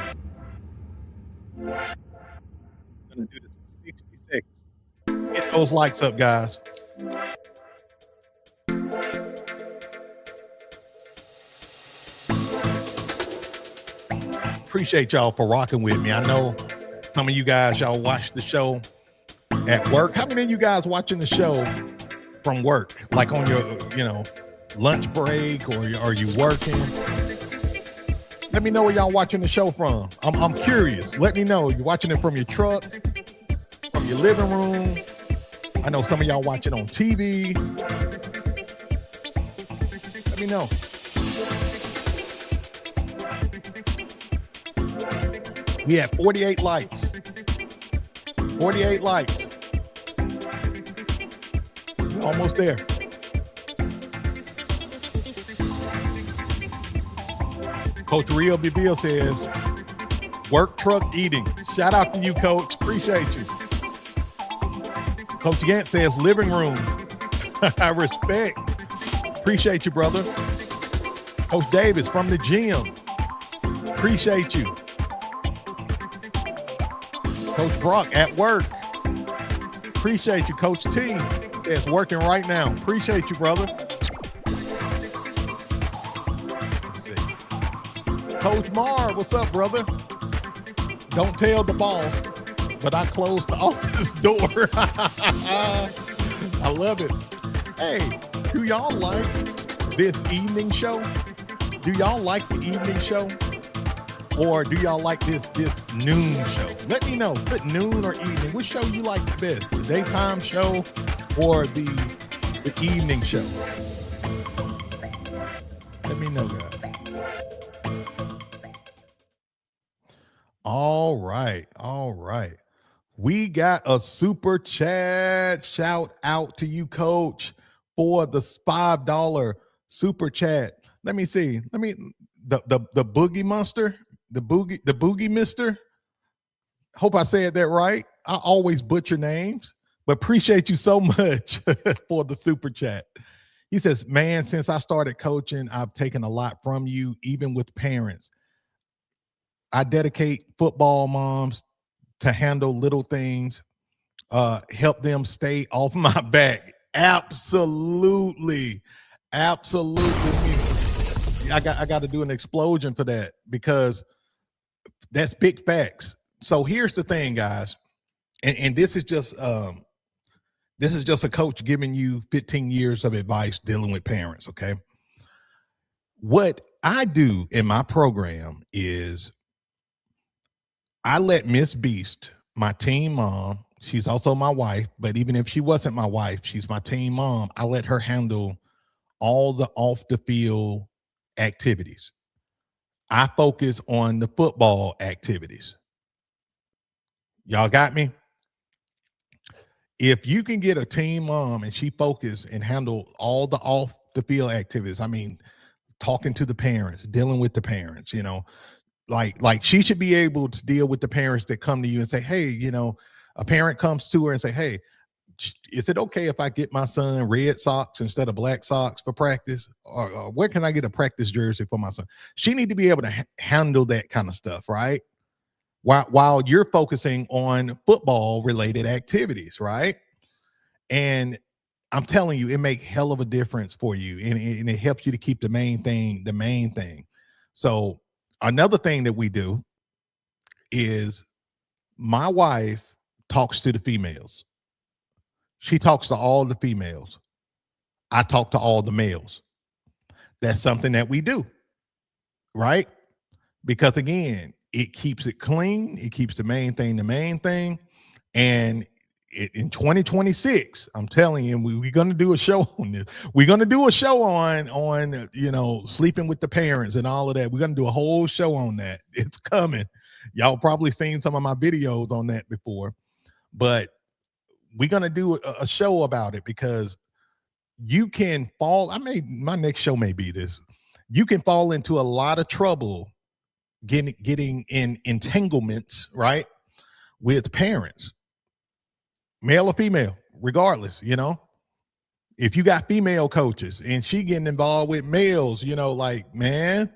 going to do this for 60 seconds. Get those likes up, guys. Appreciate y'all for rocking with me. I know some of you guys, y'all watch the show at work. How many of you guys watching the show from work, like on your, lunch break, or are you working? Let me know where y'all watching the show from. I'm curious. Let me know. You're watching it from your truck, from your living room. I know some of y'all watch it on TV. Let me know. We had 48 likes. 48 likes. We're almost there. Coach Real Bill says, work truck eating. Shout out to you, Coach. Appreciate you. Coach Yant says, living room. I respect. Appreciate you, brother. Coach Davis from the gym. Appreciate you. Coach Brock at work. Appreciate you. Coach T is working right now. Appreciate you, brother. Coach Mar, what's up, brother? Don't tell the boss, but I closed the office door. I love it. Hey, do y'all like this evening show? Do y'all like the evening show? Or do y'all like this noon show? Let me know. Put noon or evening. Which show you like the best? The daytime show or the evening show? Let me know, guys. All right. We got a super chat. Shout out to you, Coach, for the $5 super chat. Let me see. The Boogie Monster, the Boogie Mister. Hope I said that right. I always butcher names, but appreciate you so much for the super chat. He says, man, since I started coaching, I've taken a lot from you, even with parents. I dedicate football moms to handle little things, help them stay off my back. Absolutely. I got to do an explosion for that, because that's big facts. So here's the thing, guys, and this is just a coach giving you 15 years of advice dealing with parents. Okay, what I do in my program is I let Miss Beast, my team mom, she's also my wife, but even if she wasn't my wife, she's my team mom. I let her handle all the off the field activities. I focus on the football activities. Y'all got me? If you can get a team mom and she focus and handle all the off the field activities, I mean, talking to the parents, dealing with the parents, like she should be able to deal with the parents that come to you and say, hey, a parent comes to her and say, hey, is it okay if I get my son red socks instead of black socks for practice? Or where can I get a practice jersey for my son? She need to be able to handle that kind of stuff, right? While you're focusing on football related activities, right? And I'm telling you, it makes hell of a difference for you, and it helps you to keep the main thing. So another thing that we do is my wife talks to the females. She talks to all the females. I talk to all the males. That's something that we do, right? Because again, it keeps it clean. It keeps the main thing. And in 2026, I'm telling you, we're going to do a show on this. We're going to do a show on sleeping with the parents and all of that. We're going to do a whole show on that. It's coming. Y'all probably seen some of my videos on that before, but we're going to do a show about it, because you can fall. My next show may be this. You can fall into a lot of trouble getting in entanglements, right, with parents, male or female, regardless. If you got female coaches and she getting involved with males, man,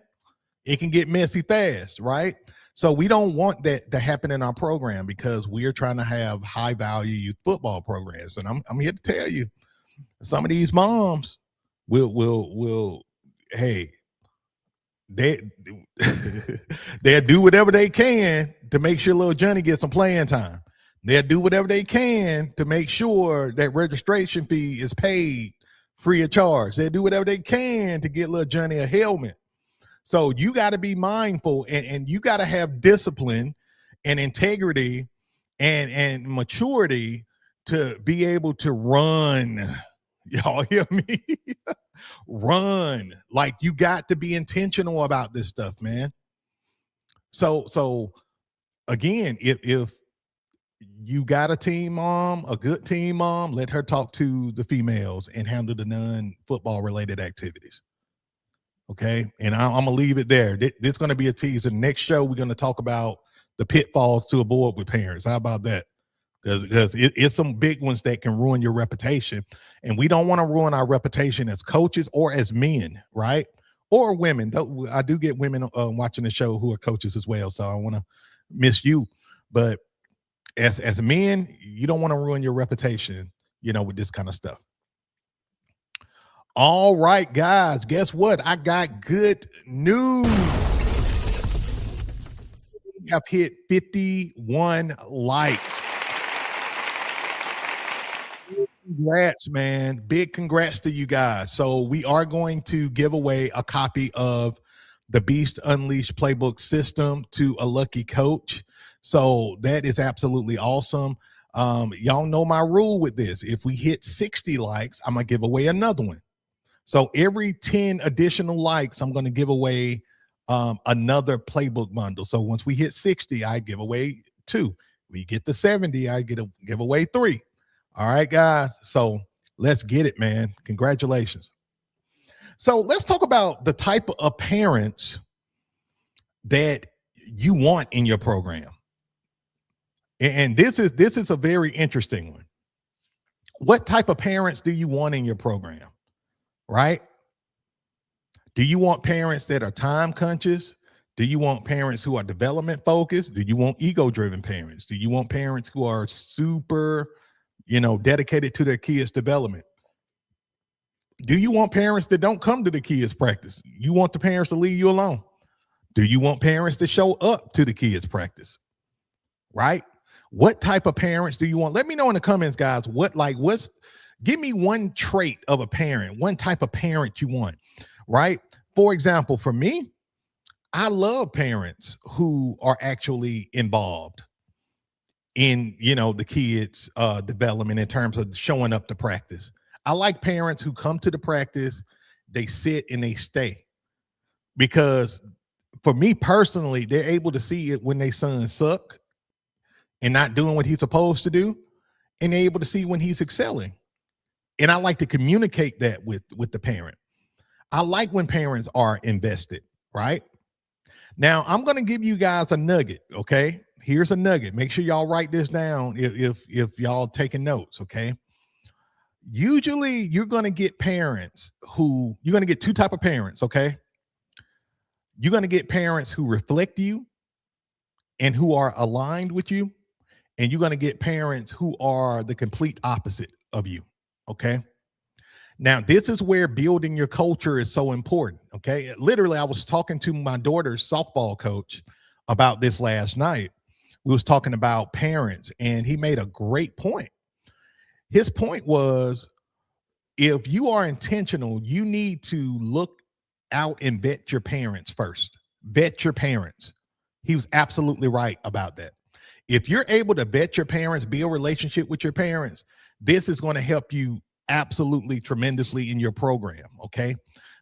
it can get messy fast, right? So we don't want that to happen in our program, because we are trying to have high value youth football programs. And I'm here to tell you, some of these moms will hey, they they'll do whatever they can to make sure little Johnny gets some playing time. They'll do whatever they can to make sure that registration fee is paid free of charge. They'll do whatever they can to get little Johnny a helmet. So you got to be mindful, and you got to have discipline and integrity and maturity to be able to run. Y'all hear me? Run. Like, you got to be intentional about this stuff, man. So again, if you got a team mom, a good team mom, let her talk to the females and handle the non-football related activities. Okay. And I'm going to leave it there. This is going to be a teaser. Next show, we're going to talk about the pitfalls to avoid with parents. How about that? Because it's some big ones that can ruin your reputation. And we don't want to ruin our reputation as coaches or as men, right? Or women. I do get women watching the show who are coaches as well. So I want to miss you. But as men, you don't want to ruin your reputation, with this kind of stuff. All right, guys, guess what? I got good news. We have hit 51 likes. Congrats, man. Big congrats to you guys. So we are going to give away a copy of the Beast Unleashed Playbook system to a lucky coach. So that is absolutely awesome. Y'all know my rule with this. If we hit 60 likes, I'm going to give away another one. So every 10 additional likes, I'm going to give away another playbook bundle. So once we hit 60, I give away 2. We get to 70, I give away 3. All right, guys. So let's get it, man. Congratulations. So let's talk about the type of parents that you want in your program. And this is a very interesting one. What type of parents do you want in your program? Right? Do you want parents that are time conscious? Do you want parents who are development focused? Do you want ego driven parents? Do you want parents who are super, dedicated to their kids' development? Do you want parents that don't come to the kids' practice? You want the parents to leave you alone? Do you want parents to show up to the kids' practice? Right? What type of parents do you want? Let me know in the comments, guys. Give me one trait of a parent, one type of parent you want, right? For example, for me, I love parents who are actually involved in, the kids' development in terms of showing up to practice. I like parents who come to the practice, they sit and they stay. Because for me personally, they're able to see it when their son suck and not doing what he's supposed to do, and they're able to see when he's excelling. And I like to communicate that with the parent. I like when parents are invested, right? Now, I'm going to give you guys a nugget, okay? Here's a nugget. Make sure y'all write this down if y'all taking notes, okay? Usually, you're going to get parents you're going to get 2 types of parents, okay? You're going to get parents who reflect you and who are aligned with you, and you're going to get parents who are the complete opposite of you. Okay. Now, this is where building your culture is so important. Okay. Literally, I was talking to my daughter's softball coach about this last night. We was talking about parents, and he made a great point. His point was, if you are intentional, you need to look out and vet your parents first. Vet your parents. He was absolutely right about that. If you're able to vet your parents, build a relationship with your parents, this is going to help you absolutely tremendously in your program, okay?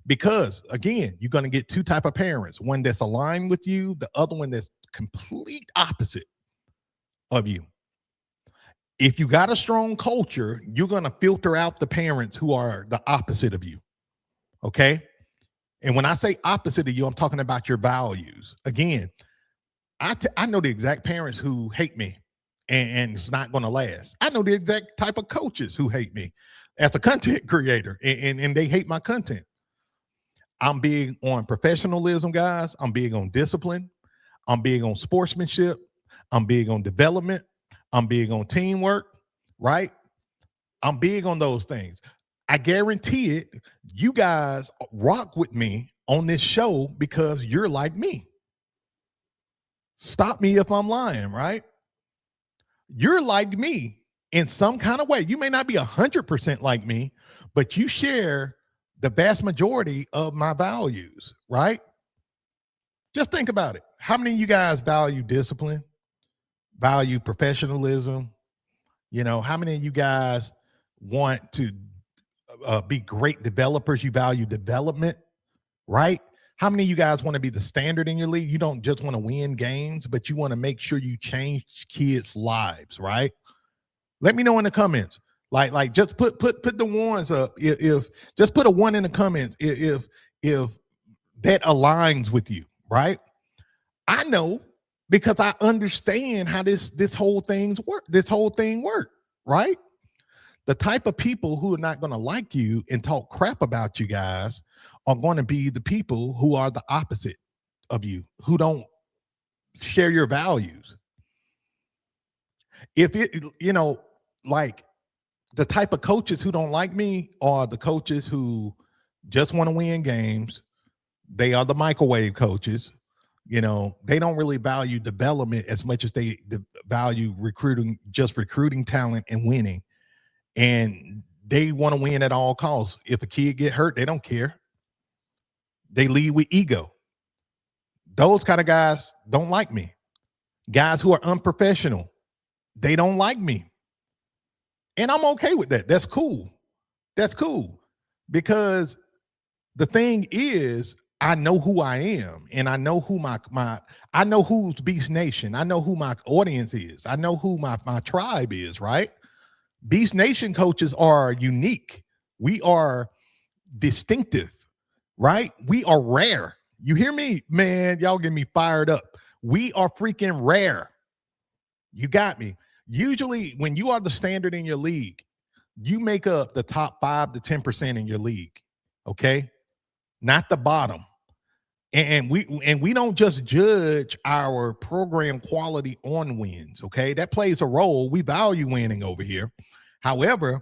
Because, again, you're going to get 2 types of parents, one that's aligned with you, the other one that's complete opposite of you. If you got a strong culture, you're going to filter out the parents who are the opposite of you, okay? And when I say opposite of you, I'm talking about your values. Again, I know the exact parents who hate me and it's not going to last. I know the exact type of coaches who hate me as a content creator, and they hate my content. I'm big on professionalism, guys. I'm big on discipline. I'm big on sportsmanship. I'm big on development. I'm big on teamwork, right? I'm big on those things. I guarantee it, you guys rock with me on this show because you're like me. Stop me if I'm lying, right? You're like me in some kind of way. You may not be 100% like me, but you share the vast majority of my values, right? Just think about it. How many of you guys value discipline, value professionalism? How many of you guys want to be great developers? You value development, right? How many of you guys want to be the standard in your league? You don't just want to win games, but you want to make sure you change kids' lives, right? Let me know in the comments. Like just put the ones up. If just put a 1 in the comments if that aligns with you, right? I know because I understand how this whole thing works, right? The type of people who are not going to like you and talk crap about you guys are going to be the people who are the opposite of you, who don't share your values. If like the type of coaches who don't like me are the coaches who just want to win games. They are the microwave coaches. They don't really value development as much as they value recruiting talent and winning. And they want to win at all costs. If a kid get hurt, they don't care. They lead with ego. Those kind of guys don't like me. Guys who are unprofessional, they don't like me. And I'm okay with that. That's cool. Because the thing is, I know who I am, and I know who I know who's Beast Nation. I know who my audience is. I know who my tribe is, right? Beast Nation coaches are unique. We are distinctive, right? We are rare. You hear me, man? Y'all get me fired up. We are freaking rare. You got me. Usually when you are the standard in your league, you make up the top 5 to 10% in your league, okay? Not the bottom. And we don't just judge our program quality on wins, okay? That plays a role. We value winning over here. However,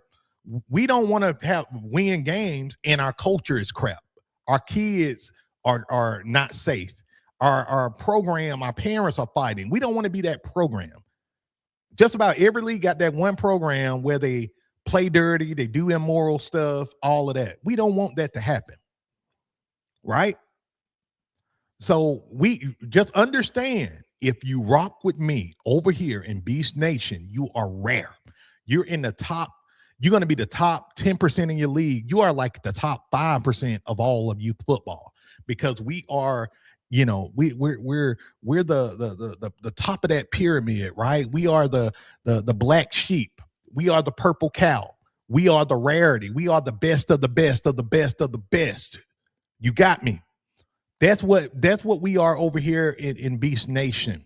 we don't want to win games and our culture is crap. Our kids are not safe. Our program, our parents are fighting. We don't want to be that program. Just about every league got that one program where they play dirty, they do immoral stuff, all of that. We don't want that to happen, right? So we just understand, if you rock with me over here in Beast Nation, you are rare. You're in the top. You're going to be the top 10% in your league. You are like the top 5% of all of youth football, because we are, we're the top of that pyramid, right? We are the black sheep. We are the purple cow. We are the rarity. We are the best of the best of the best of the best. You got me. That's what we are over here in Beast Nation.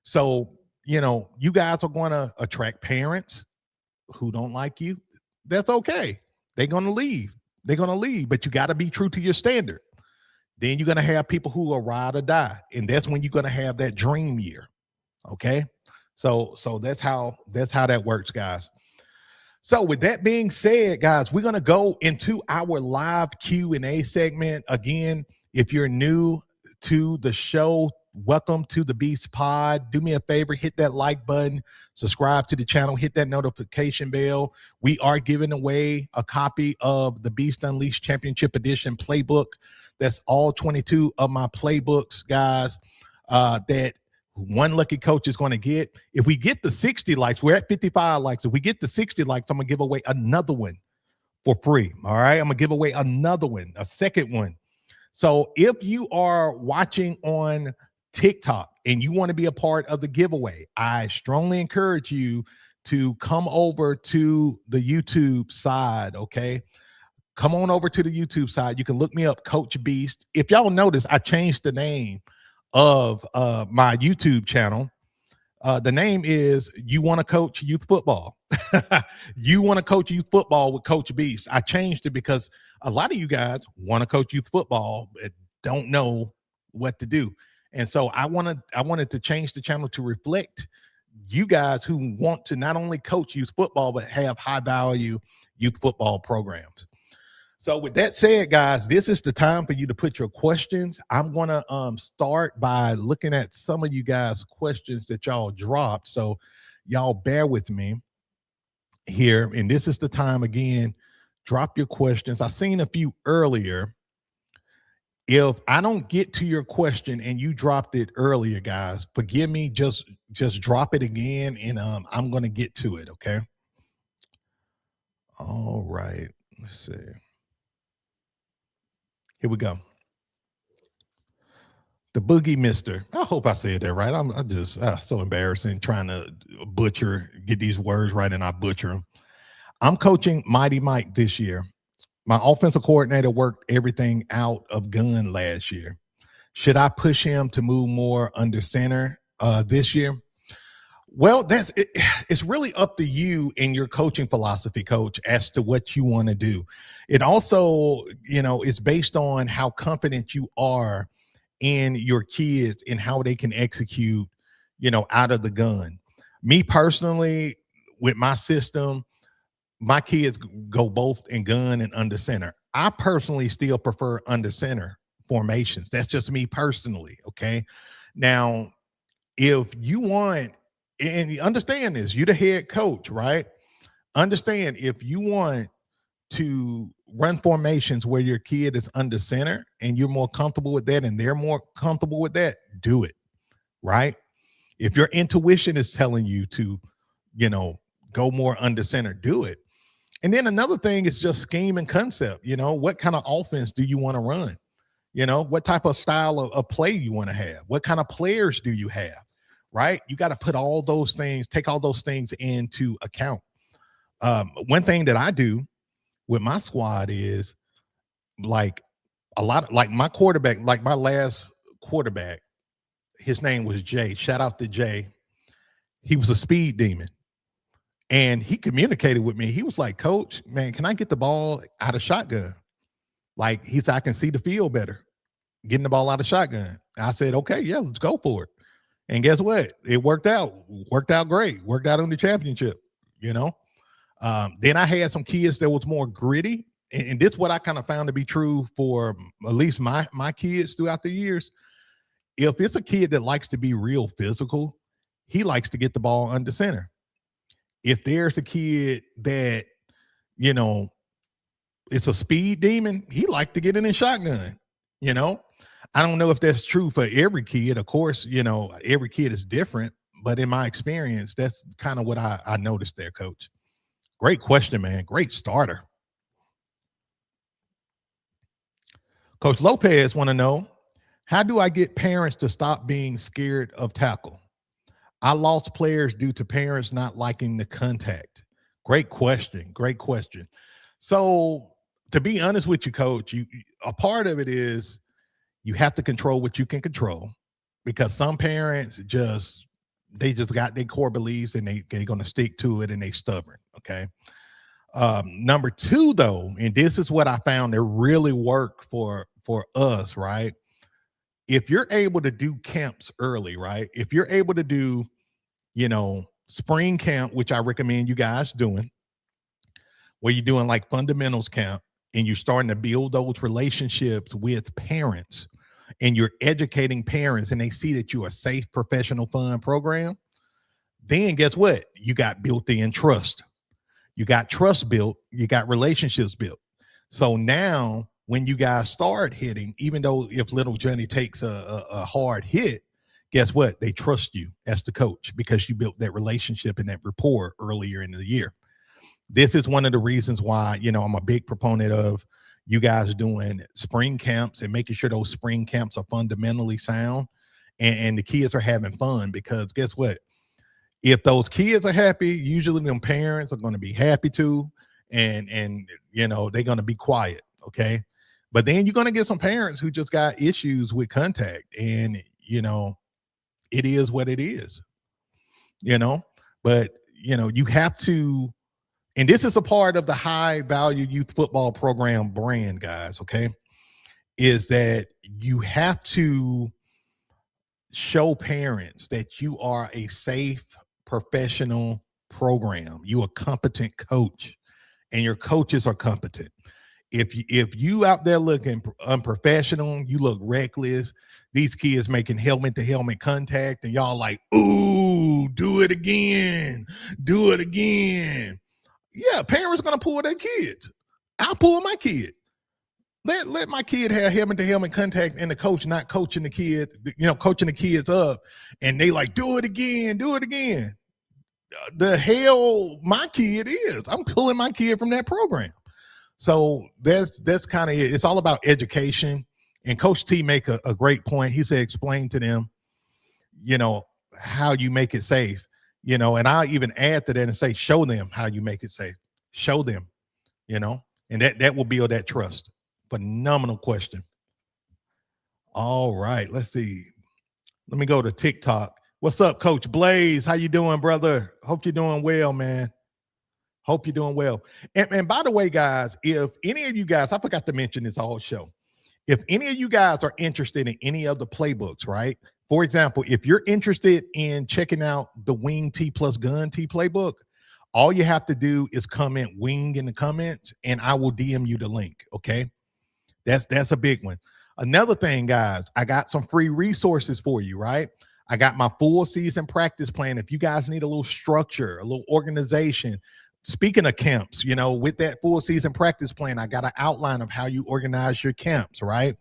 So, you guys are going to attract parents who don't like you. That's okay. They're going to leave. But you got to be true to your standard. Then you're going to have people who are ride or die. And that's when you're going to have that dream year. Okay. So that's how that works, guys. So with that being said, guys, we're going to go into our live Q&A segment. Again, if you're new to the show, welcome to the Beast Pod. Do me a favor, hit that like button, subscribe to the channel, hit that notification bell. We are giving away a copy of the Beast Unleashed Championship Edition playbook. That's all 22 of my playbooks, guys, that one lucky coach is going to get. If we get the 60 likes, we're at 55 likes. If we get the 60 likes, I'm going to give away another one for free. All right. I'm going to give away another one, a second one. So if you are watching on TikTok and you want to be a part of the giveaway, I strongly encourage you to come over to the YouTube side, okay? Come on over to the YouTube side. You can look me up, Coach Beast. If y'all notice, I changed the name of my YouTube channel. The name is You Want to Coach Youth Football. You Want to Coach Youth Football with Coach Beast. I changed it because a lot of you guys want to coach youth football but don't know what to do. And so I wanted to change the channel to reflect you guys who want to not only coach youth football, but have high value youth football programs. So with that said, guys, this is the time for you to put your questions. I'm gonna start by looking at some of you guys' questions that y'all dropped. So y'all bear with me here. And this is the time again. Drop your questions. I seen a few earlier. If I don't get to your question and you dropped it earlier, guys, forgive me. Just drop it again, and I'm gonna get to it. Okay. All right. Let's see. Here we go. The Boogie Mister. I hope I said that right. I just so embarrassing trying to get these words right, and I butcher them. I'm coaching Mighty Mike this year. My offensive coordinator worked everything out of gun last year. Should I push him to move more under center this year? Well, it's really up to you and your coaching philosophy, coach, as to what you want to do. It also, it's based on how confident you are in your kids and how they can execute, out of the gun. Me personally, with my system, my kids go both in gun and under center. I personally still prefer under center formations. That's just me personally. Okay. Now, if you want, and you understand this, you're the head coach, right? Understand, if you want to run formations where your kid is under center and you're more comfortable with that and they're more comfortable with that, do it, right? If your intuition is telling you to, go more under center, do it. And then another thing is just scheme and concept. What kind of offense do you want to run? What type of style of play you want to have? What kind of players do you have? Right? You got to put all those things, take all those things into account. One thing that I do with my squad is like my quarterback, like my last quarterback, his name was Jay. Shout out to Jay. He was a speed demon. And he communicated with me. He was like, Coach, man, can I get the ball out of shotgun? Like, he said, I can see the field better getting the ball out of shotgun. I said, okay, yeah, let's go for it. And guess what? It worked out great. Worked out on the championship, Then I had some kids that was more gritty. And this is what I kind of found to be true for at least my kids throughout the years. If it's a kid that likes to be real physical, he likes to get the ball under center. If there's a kid that, it's a speed demon, he likes to get in a shotgun, I don't know if that's true for every kid. Of course, every kid is different, but in my experience, that's kind of what I noticed there, Coach. Great question, man. Great starter. Coach Lopez want to know, how do I get parents to stop being scared of tackle? I lost players due to parents not liking the contact. Great question. Great question. So to be honest with you, Coach, a part of it is you have to control what you can control, because some parents they just got their core beliefs and they're going to stick to it and they stubborn. Okay. Number two, though, and this is what I found that really worked for us, right? If you're able to do camps early, right? If you're able to do, spring camp, which I recommend you guys doing, where you're doing like fundamentals camp and you're starting to build those relationships with parents and you're educating parents and they see that you're a safe, professional, fun program, then guess what? You got built-in trust. You got trust built. You got relationships built. So now when you guys start hitting, even though if little Johnny takes a hard hit, guess what? They trust you as the coach because you built that relationship and that rapport earlier in the year. This is one of the reasons why, I'm a big proponent of you guys doing spring camps and making sure those spring camps are fundamentally sound and the kids are having fun, because guess what? If those kids are happy, usually them parents are going to be happy too. And they're going to be quiet. Okay. But then you're going to get some parents who just got issues with contact, and, it is what it is, but you have to, and this is a part of the high value youth football program brand, guys. Okay. Is that you have to show parents that you are a safe, professional program. You're a competent coach and your coaches are competent. If you out there looking unprofessional, you look reckless. These kids making helmet to helmet contact, and y'all like, ooh, do it again, do it again. Yeah, parents gonna pull their kids. I'll pull my kid. Let my kid have helmet to helmet contact, and the coach not coaching the kid, coaching the kids up, and they like, do it again, do it again. The hell my kid is. I'm pulling my kid from that program. So that's kind of it. It's all about education. And Coach T make a great point. He said, explain to them, how you make it safe, and I'll even add to that and say, show them how you make it safe. Show them, and that will build that trust. Phenomenal question. All right, let's see. Let me go to TikTok. What's up, Coach Blaze? How you doing, brother? Hope you're doing well, man. Hope you're doing well. And by the way, guys, if any of you guys, I forgot to mention this all show. If any of you guys are interested in any of the playbooks, right? For example, if you're interested in checking out the Wing T plus Gun T playbook, all you have to do is comment Wing in the comments, and I will DM you the link, okay? That's a big one. Another thing, guys, I got some free resources for you, right? I got my full season practice plan. If you guys need a little structure, a little organization, speaking of camps, with that full season practice plan, I got an outline of how you organize your camps, right?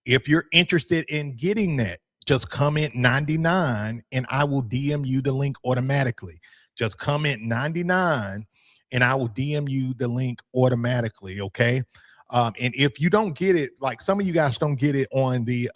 If you're interested in getting that, just comment 99 and I will DM you the link automatically. Just comment 99 and I will DM you the link automatically, okay? And if you don't get it, like some of you guys don't get it on the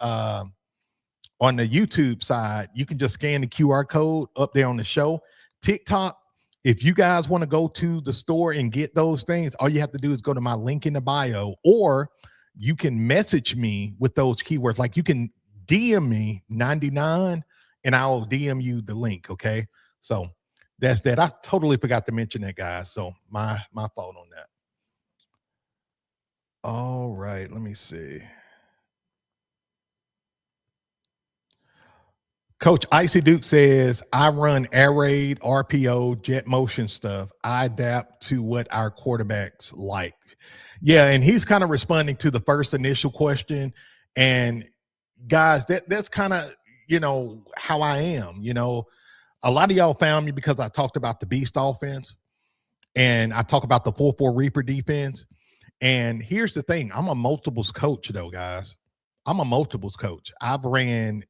YouTube side, you can just scan the QR code up there on the show. TikTok, if you guys want to go to the store and get those things, all you have to do is go to my link in the bio, or you can message me with those keywords. Like you can DM me 99 and I'll DM you the link. Okay. So that's that. I totally forgot to mention that, guys. So my fault on that. All right. Let me see. Coach Icy Duke says, I run air raid, RPO, jet motion stuff. I adapt to what our quarterbacks like. Yeah, and he's kind of responding to the first initial question. And guys, that's kind of, how I am. A lot of y'all found me because I talked about the Beast offense and I talk about the 4-4 Reaper defense. And here's the thing. I'm a multiples coach, though, guys. I'm a multiples coach. I've ran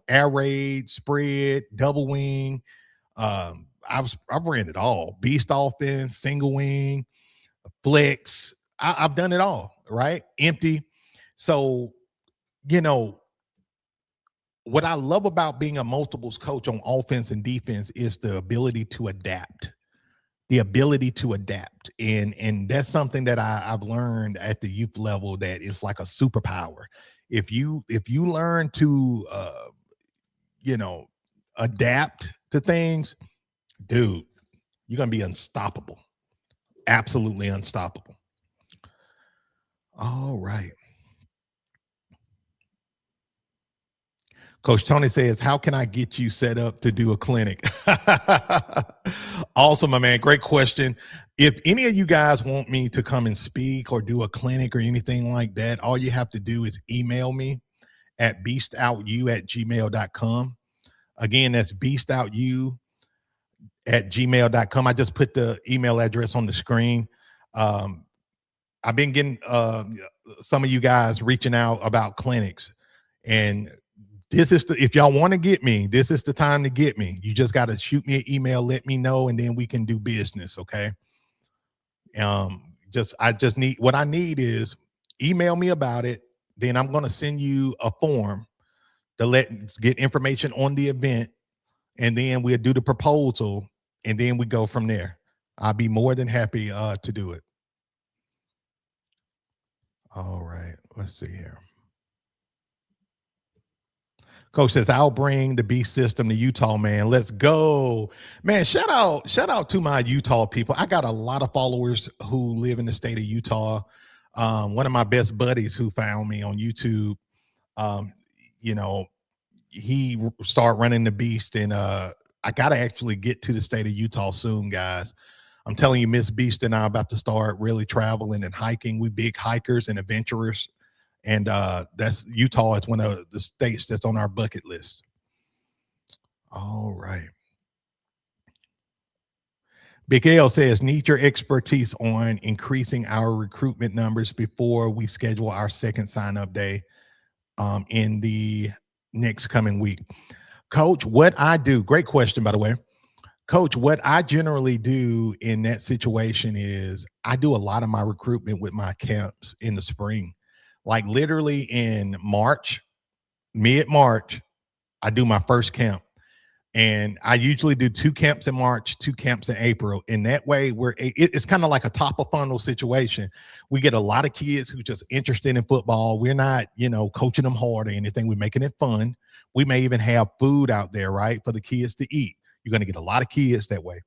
air raid, spread, double wing. I've ran it all. Beast offense, single wing, flex. I've done it all, right? Empty. So, what I love about being a multiples coach on offense and defense is the ability to adapt. The ability to adapt. And that's something that I've learned at the youth level that is like a superpower. If you learn to adapt to things, dude, you're gonna be unstoppable. Absolutely unstoppable. All right. Coach Tony says, how can I get you set up to do a clinic? Awesome, my man. Great question. If any of you guys want me to come and speak or do a clinic or anything like that, all you have to do is email me at beastoutyou@gmail.com. Again, that's beastoutyou@gmail.com. I just put the email address on the screen. I've been getting some of you guys reaching out about clinics, and this is if y'all want to get me, this is the time to get me. You just got to shoot me an email, let me know, and then we can do business. Okay. I just need, what I need is email me about it. Then I'm going to send you a form to get information on the event. And then we'll do the proposal and then we go from there. I'll be more than happy to do it. All right. Let's see here. Coach says, I'll bring the beast system to Utah, man. Let's go. Man, shout out to my Utah people. I got a lot of followers who live in the state of Utah. One of my best buddies who found me on YouTube, he started running the beast, and I got to actually get to the state of Utah soon, guys. I'm telling you, Miss Beast and I are about to start really traveling and hiking. We big hikers and adventurers. And that's Utah is one of the states that's on our bucket list. All right. Big L says, need your expertise on increasing our recruitment numbers before we schedule our second sign-up day in the next coming week. Coach, what I do, great question, by the way. Coach, what I generally do in that situation is I do a lot of my recruitment with my camps in the spring. Like literally in March, mid-March, I do my first camp. And I usually do 2 camps in March, 2 camps in April. And that way it's kind of like a top of funnel situation. We get a lot of kids who just interested in football. We're not, coaching them hard or anything. We're making it fun. We may even have food out there, right, for the kids to eat. You're going to get a lot of kids that way.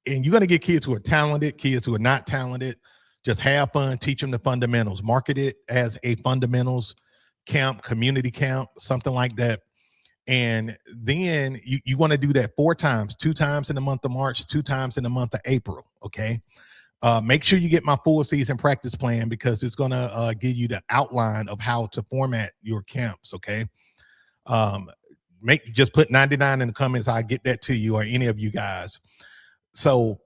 And you're going to get kids who are talented, kids who are not talented. Just have fun, teach them the fundamentals. Market it as a fundamentals camp, community camp, something like that. And then you want to do that 4 times, 2 times in the month of March, 2 times in the month of April. Okay. Make sure you get my full season practice plan because it's going to give you the outline of how to format your camps. Okay. Just put 99 in the comments. I'll get that to you or any of you guys. So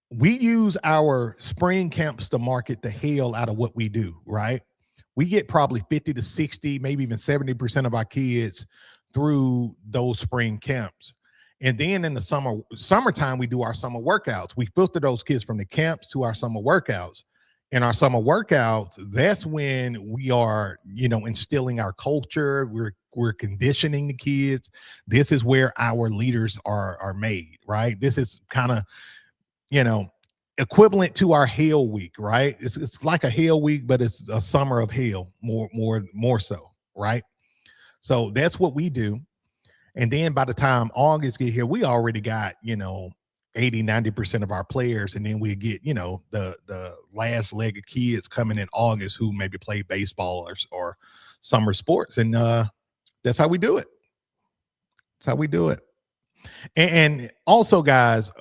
we use our spring camps to market the hell out of what we do, right? We get probably 50 to 60, maybe even 70% of our kids through those spring camps. And then in the summertime, we do our summer workouts. We filter those kids from the camps to our summer workouts. In our summer workouts, that's when we are, instilling our culture. We're conditioning the kids. This is where our leaders are made, right? This is kind of, equivalent to our Hell Week, right? It's like a Hell Week, but it's a summer of hell, more so, right? So that's what we do. And then by the time August get here, we already got, 80, 90% of our players. And then we get, the last leg of kids coming in August who maybe play baseball or summer sports. And that's how we do it. That's how we do it. And also, guys,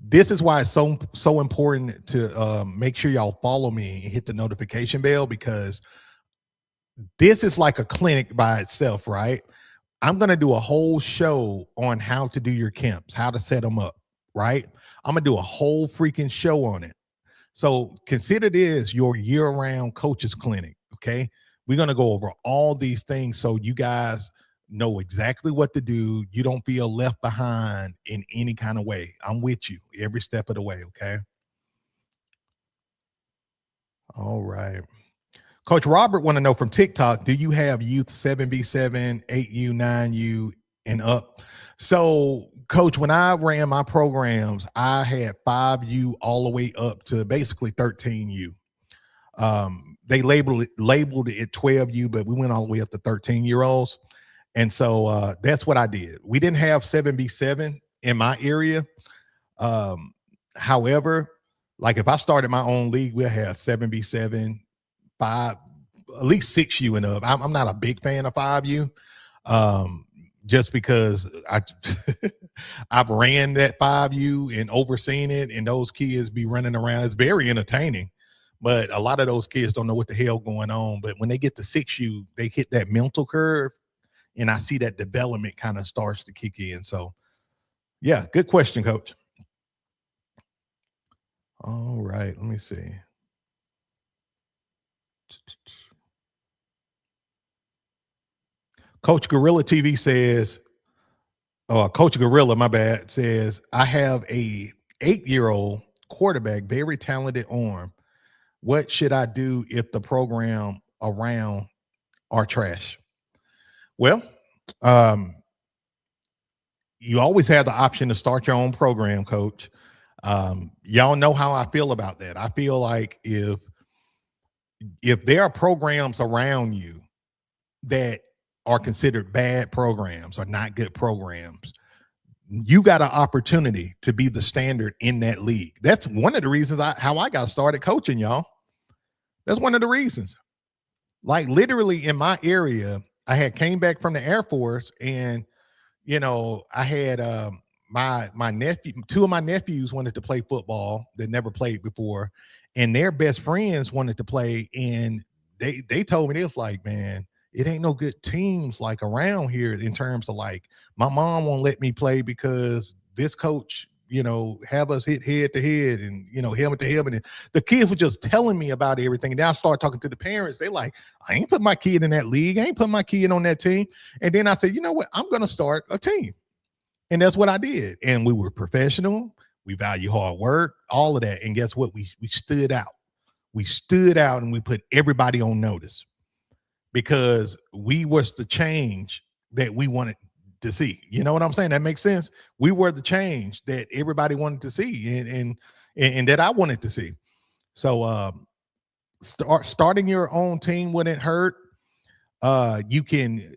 this is why it's so important to make sure y'all follow me and hit the notification bell, because this is like a clinic by itself, right? I'm going to do a whole show on how to do your camps, how to set them up, right? I'm going to do a whole freaking show on it. So consider this your year-round coaches clinic, okay? We're going to go over all these things so you guys know exactly what to do. You don't feel left behind in any kind of way. I'm with you every step of the way, okay? All right. Coach Robert want to know from TikTok, do you have youth 7B7, 8U, 9U, and up? So, Coach, when I ran my programs, I had 5U all the way up to basically 13U. They labeled it 12U, but we went all the way up to 13-year-olds. And so that's what I did. We didn't have 7B7 in my area. However, like if I started my own league, we'll have 7B7, 5, at least 6U and up. I'm not a big fan of 5U, just because I've ran that 5U and overseen it, and those kids be running around. It's very entertaining, but a lot of those kids don't know what the hell going on. But when they get to 6U, they hit that mental curve, and I see that development kind of starts to kick in. So, yeah, good question, Coach. All right, let me see. Coach Gorilla TV says, Coach Gorilla, my bad, says, I have a 8-year-old quarterback, very talented arm. What should I do if the program around are trash? Well, you always have the option to start your own program, Coach. Y'all know how I feel about that. I feel like if there are programs around you that are considered bad programs or not good programs, you got an opportunity to be the standard in that league. That's one of the reasons how I got started coaching, y'all. That's one of the reasons. Like literally in my area, I had came back from the Air Force, and I had my nephew, two of my nephews wanted to play football that never played before, and their best friends wanted to play, and they told me this, like, man, it ain't no good teams like around here in terms of like my mom won't let me play because this coach, have us hit head to head and helmet to helmet. And the kids were just telling me about everything. And then I started talking to the parents. They like, I ain't put my kid in that league. I ain't put my kid on that team. And then I said, you know what? I'm gonna start a team. And that's what I did. And we were professional. We value hard work, all of that. And guess what? We stood out. We stood out and we put everybody on notice because we was the change that we wanted to see. You know what I'm saying? That makes sense. We were the change that everybody wanted to see and that I wanted to see. So starting your own team wouldn't hurt. You can,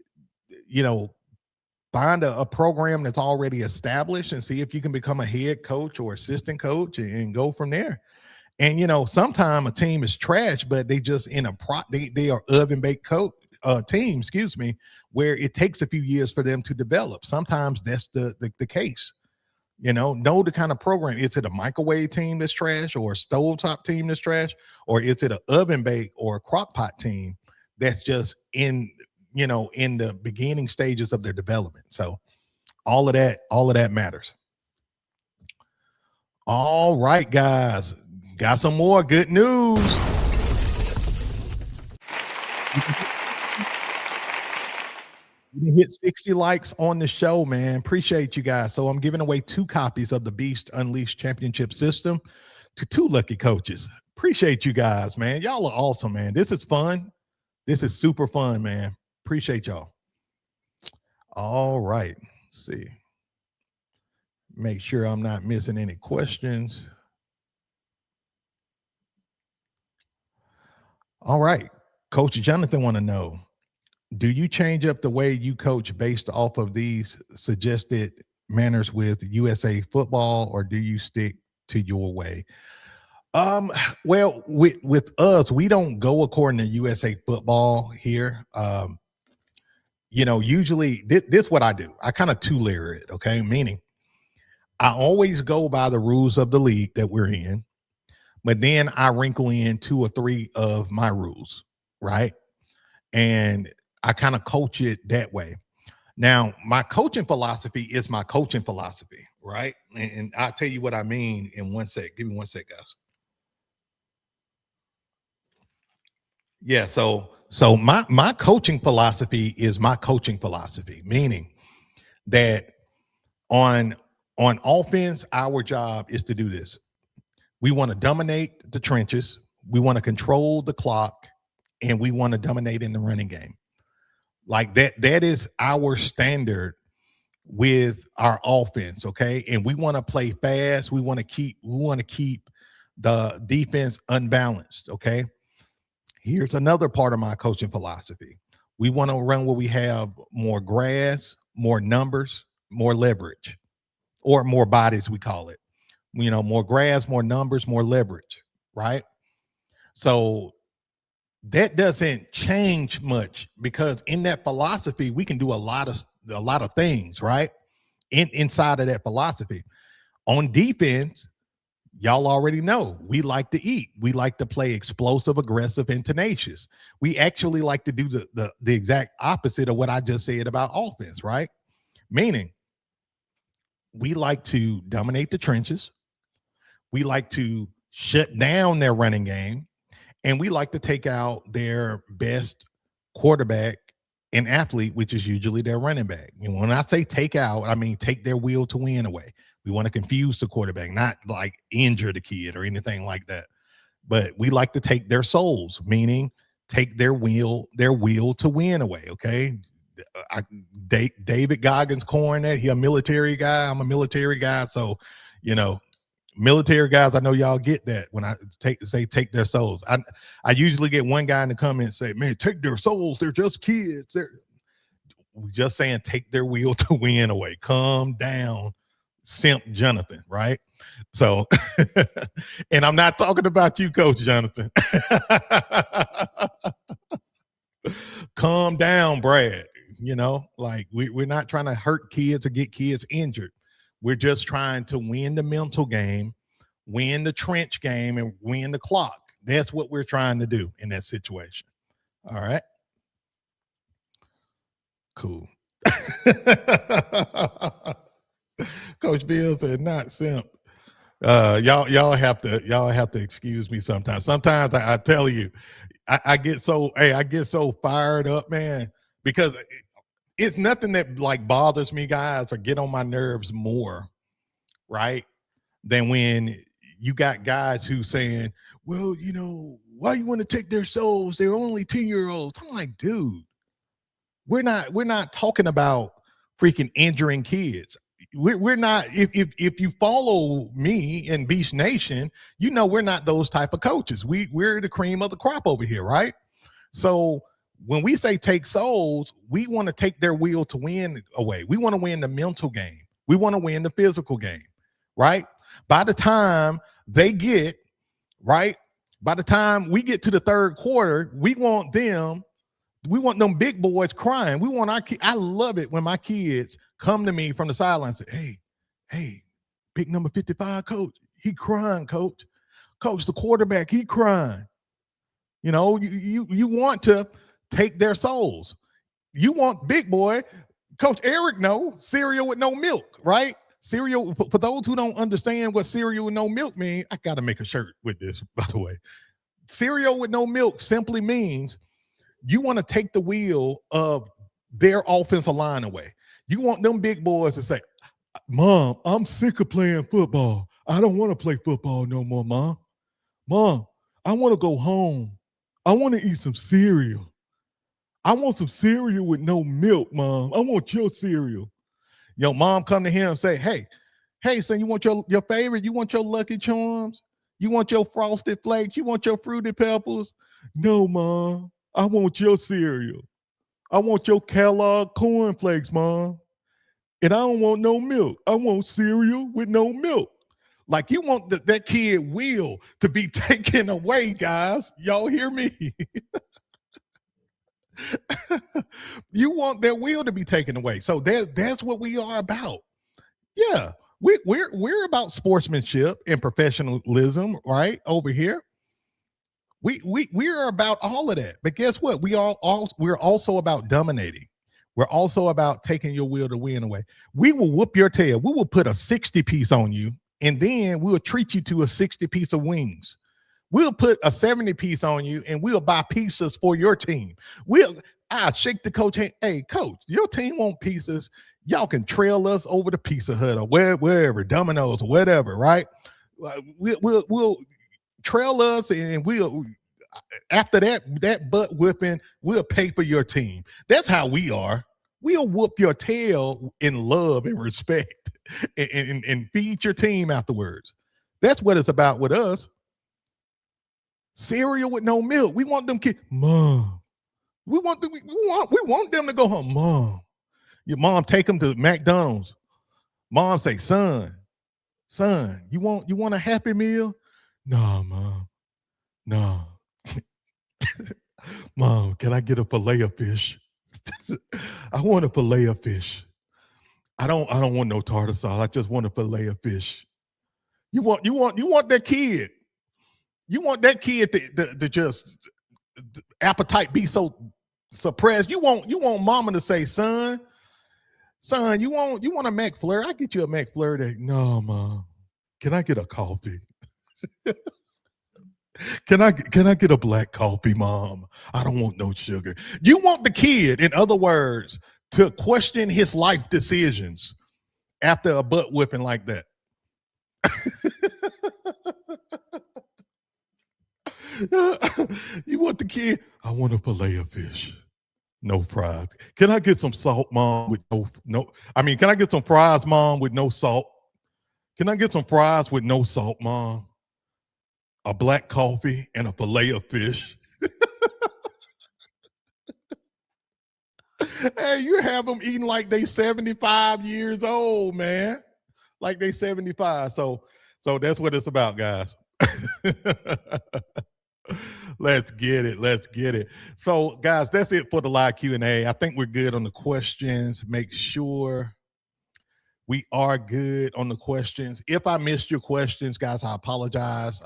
find a program that's already established and see if you can become a head coach or assistant coach and go from there. And sometimes a team is trash, but they just in a they are oven baked team, excuse me, where it takes a few years for them to develop. Sometimes that's the case. Know the kind of program. Is it a microwave team that's trash, or a stovetop team that's trash, or is it an oven bake or a crock pot team that's just in the beginning stages of their development? So all of that matters. All right, guys, got some more good news. You hit 60 likes on the show, man. Appreciate you guys. So I'm giving away 2 copies of the Beast Unleashed Championship System to 2 lucky coaches. Appreciate you guys, man. Y'all are awesome, man. This is fun. This is super fun, man. Appreciate y'all. All right. Let's see. Make sure I'm not missing any questions. All right. Coach Jonathan want to know, do you change up the way you coach based off of these suggested manners with USA football, or do you stick to your way? Well, with us, we don't go according to USA football here. Usually this is what I do. I kind of 2-layer it, okay? Meaning I always go by the rules of the league that we're in, but then I wrinkle in 2 or 3 of my rules, right? And I kind of coach it that way. Now, my coaching philosophy is my coaching philosophy, right? And I'll tell you what I mean in 1 sec. Give me 1 sec, guys. Yeah, so my coaching philosophy is my coaching philosophy, meaning that on offense, our job is to do this. We want to dominate the trenches, we want to control the clock, and we want to dominate in the running game. Like that is our standard with our offense, okay? And we want to play fast. We want to keep the defense unbalanced, okay? Here's another part of my coaching philosophy. We want to run where we have more grass, more numbers, more leverage, or more bodies, we call it. More grass, more numbers, more leverage, right? So that doesn't change much because in that philosophy, we can do a lot of things, right? Inside of that philosophy. On defense, y'all already know we like to eat. We like to play explosive, aggressive, and tenacious. We actually like to do the exact opposite of what I just said about offense, right? Meaning we like to dominate the trenches. We like to shut down their running game. And we like to take out their best quarterback and athlete, which is usually their running back. When I say take out, I mean take their will to win away. We want to confuse the quarterback, not like injure the kid or anything like that. But we like to take their souls, meaning take their will to win away. Okay. David Goggins coined that. He a military guy. I'm a military guy. So, military guys, I know y'all get that when I say take their souls. I usually get one guy in the comments say, man, take their souls. They're just kids. We're just saying take their will to win away. Calm down, simp Jonathan, right? So, and I'm not talking about you, Coach Jonathan. Calm down, Brad. Like we're not trying to hurt kids or get kids injured. We're just trying to win the mental game, win the trench game, and win the clock. That's what we're trying to do in that situation. All right. Cool. Coach Bill said, "Not simp." Y'all have to excuse me sometimes. Sometimes I tell you, I get so fired up, man, because it's nothing that like bothers me, guys, or get on my nerves more, right, than when you got guys who saying, "Well, why you want to take their souls? They're only 10-year-olds." I'm like, dude, we're not talking about freaking injuring kids. We're not. If you follow me in Beast Nation, we're not those type of coaches. We're the cream of the crop over here, right? So when we say take souls, we want to take their will to win away. We want to win the mental game. We want to win the physical game, right? By the time we get to the third quarter, we want them big boys crying. We want I love it when my kids come to me from the sideline and say, hey, big number 55, coach, he crying, coach. Coach, the quarterback, he crying. You want to take their souls. You want big boy. Coach Eric cereal with no milk, right? Cereal, for those who don't understand what cereal with no milk means, I got to make a shirt with this, by the way. Cereal with no milk simply means you want to take the wheel of their offensive line away. You want them big boys to say, "Mom, I'm sick of playing football. I don't want to play football no more, Mom. Mom, I want to go home. I want to eat some cereal. I want some cereal with no milk, Mom. I want your cereal." Your mom come to him and say, hey, son, you want your favorite? You want your Lucky Charms? You want your Frosted Flakes? You want your Fruity Pebbles? No, Mom. I want your cereal. I want your Kellogg Corn Flakes, Mom. And I don't want no milk. I want cereal with no milk. Like, you want that kid will to be taken away, guys. Y'all hear me? You want their will to be taken away. So that's what we are about. Yeah, we're about sportsmanship and professionalism, right? Over here. We are about all of that. But guess what? We're also about dominating. We're also about taking your will to win away. We will whoop your tail. We will put a 60 piece on you, and then we'll treat you to a 60 piece of wings. We'll put a 70 piece on you, and we'll buy pieces for your team. I'll shake the coach hand. Hey, coach, your team want pieces. Y'all can trail us over to Pizza Hut or wherever, Domino's or whatever, right? We'll trail us, and we'll after that butt whipping, we'll pay for your team. That's how we are. We'll whoop your tail in love and respect and feed your team afterwards. That's what it's about with us. Cereal with no milk. We want them kids. Mom, we want them to go home. Mom, your mom take them to McDonald's. Mom say, son, you want a Happy Meal? No, Mom. No. Mom, can I get a fillet of fish? I want a fillet of fish. I don't want no tartar sauce. I just want a fillet of fish. You want that kid. You want that kid to just appetite be so suppressed. You want mama to say, son, you want a McFlurry? I get you a McFlurry. No, Mom. Can I get a coffee? Can I get a black coffee, Mom? I don't want no sugar. You want the kid, in other words, to question his life decisions after a butt whipping like that. You want the kid? I want a fillet of fish, no fries. Can I get some salt, Mom? With no? I mean, can I get some fries, Mom, with no salt? Can I get some fries with no salt, Mom? A black coffee and a fillet of fish. Hey, you have them eating like they 75 years old, man. Like they 75. So that's what it's about, guys. Let's get it. So, guys, that's it for the live Q&A. I think we're good on the questions. Make sure We are good on the questions. If I missed your questions, guys, I apologize.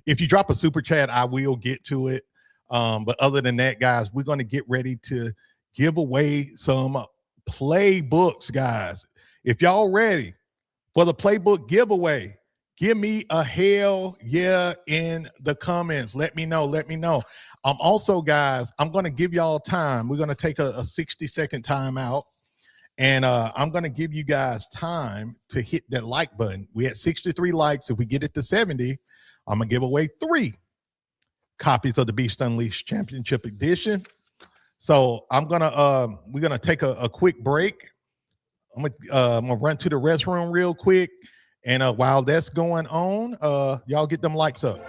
If you drop a super chat, I will get to it. But other than that, guys, we're going to get ready to give away some playbooks, guys. If y'all ready for the playbook giveaway, give me a hell yeah in the comments. Let me know. Let me know. Also, guys, I'm going to give y'all time. We're going to take a 60-second time out. And I'm going to give you guys time to hit that like button. We had 63 likes. If we get it to 70, I'm going to give away 3 copies of the Beast Unleashed Championship Edition. So we're going to take a quick break. I'm gonna run to the restroom real quick. And while that's going on, y'all get them likes up.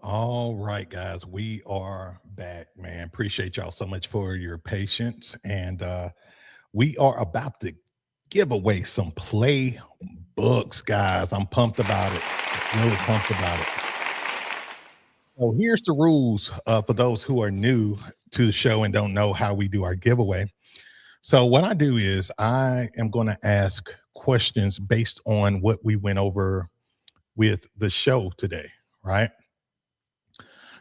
All right, guys, we are back, man. Appreciate y'all so much for your patience. And we are about to give away some play books, guys. I'm pumped about it. Really pumped about it. So here's the rules for those who are new to the show and don't know how we do our giveaway. So what I do is I am going to ask questions based on what we went over with the show today, right?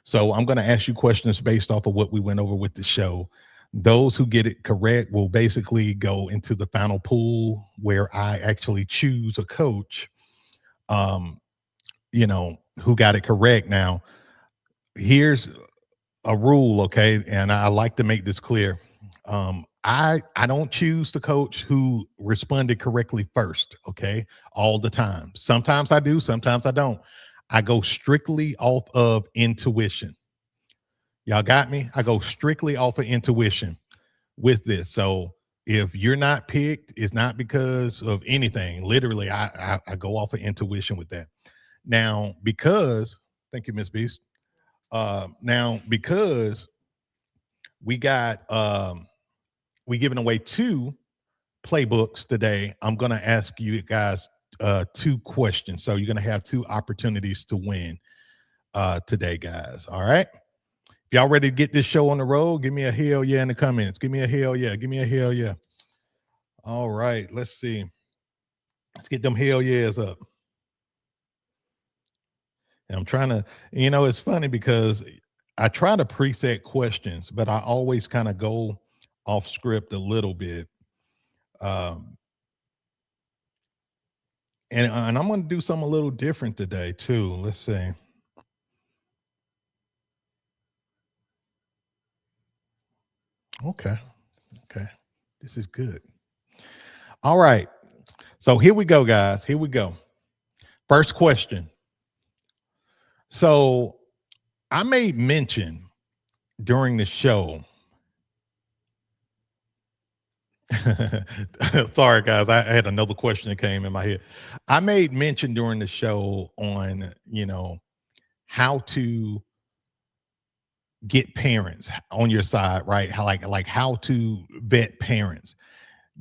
So I'm going to ask you questions based off of what we went over with the show. Those who get it correct will basically go into the final pool where I actually choose a coach, who got it correct. Now, here's a rule, okay? And I like to make this clear. I don't choose the coach who responded correctly first, okay? All the time. Sometimes I do, sometimes I don't. I go strictly off of intuition. Y'all got me? I go strictly off of intuition with this. So if you're not picked, it's not because of anything. Literally, I go off of intuition with that. Now, thank you, Miss Beast. Now, because we got we giving away 2 playbooks today, I'm gonna ask you guys two questions. So you're gonna have two opportunities to win today, guys. All right. If y'all ready to get this show on the road, give me a hell yeah in the comments. Give me a hell yeah. Give me a hell yeah. All right. Let's see. Let's get them hell yeahs up. And I'm trying to, it's funny because I try to preset questions, but I always kind of go off script a little bit. Um, and I'm going to do something a little different today too. Let's see. Okay. Okay. This is good. All right. So here we go, guys. Here we go. First question. So I made mention during the show. Sorry, guys. I had another question that came in my head. I made mention during the show on, how to get parents on your side, right? How like how to vet parents.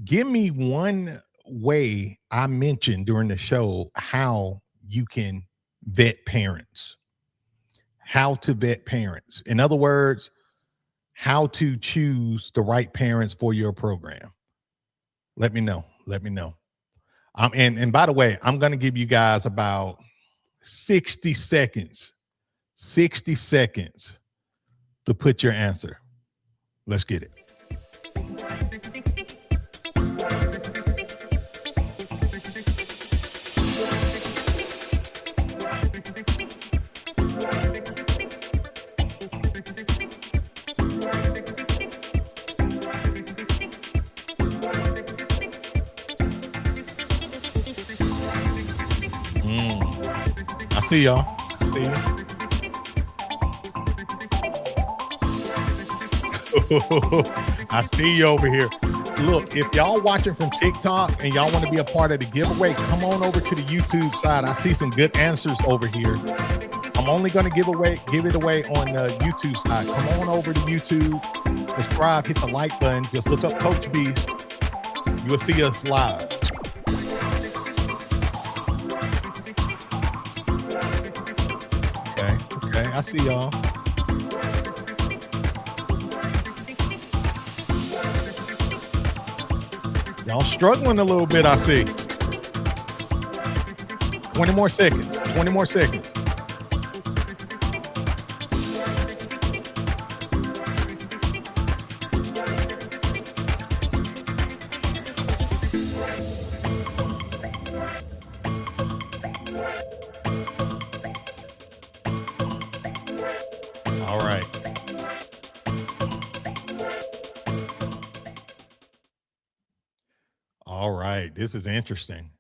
Give me one way I mentioned during the show how you can vet parents. How to vet parents. In other words, how to choose the right parents for your program. Let me know. Let me know. And by the way, I'm going to give you guys about 60 seconds. 60 seconds to put your answer. Let's get it. I see y'all. See you. I see you over here. Look, if y'all watching from TikTok and y'all want to be a part of the giveaway, come on over to the YouTube side. I see some good answers over here. I'm only going to give it away on the YouTube side. Come on over to YouTube, subscribe, hit the like button. Just look up Coach Beast. You will see us live. Okay, I see y'all. Y'all struggling a little bit, I see. 20 more seconds. 20 more seconds. All right. All right. This is interesting.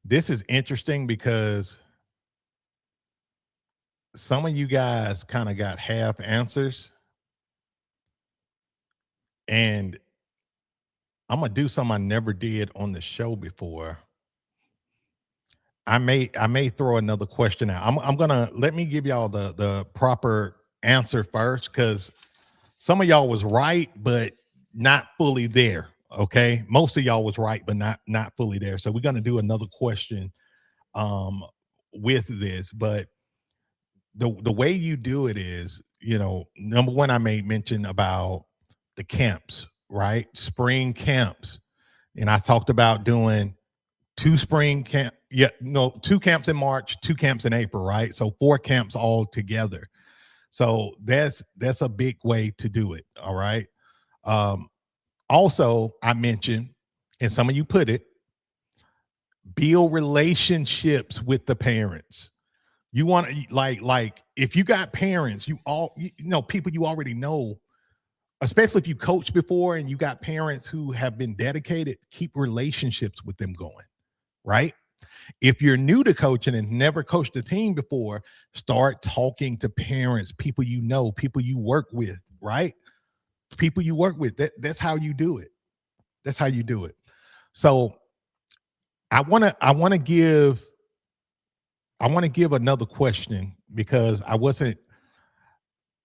This is interesting because some of you guys kind of got half answers. And I'm going to do something I never did on the show before. I may throw another question out. I'm gonna let me give y'all the proper answer first, because some of y'all was right, but not fully there. Okay, most of y'all was right, but not fully there. So we're gonna do another question with this. But the way you do it is, number one, I made mention about the camps, right? Spring camps, and I talked about doing 2 spring camp. Yeah, no, 2 camps in March, 2 camps in April, right? So 4 camps all together. So that's a big way to do it. All right. Also, I mentioned, and some of you put it, build relationships with the parents. You want to like if you got parents, people you already know, especially if you coached before and you got parents who have been dedicated, keep relationships with them going, right? If you're new to coaching and never coached a team before, start talking to parents, people you know, people you work with, right? People you work with. That's how you do it. That's how you do it. So I want to give another question, because I wasn't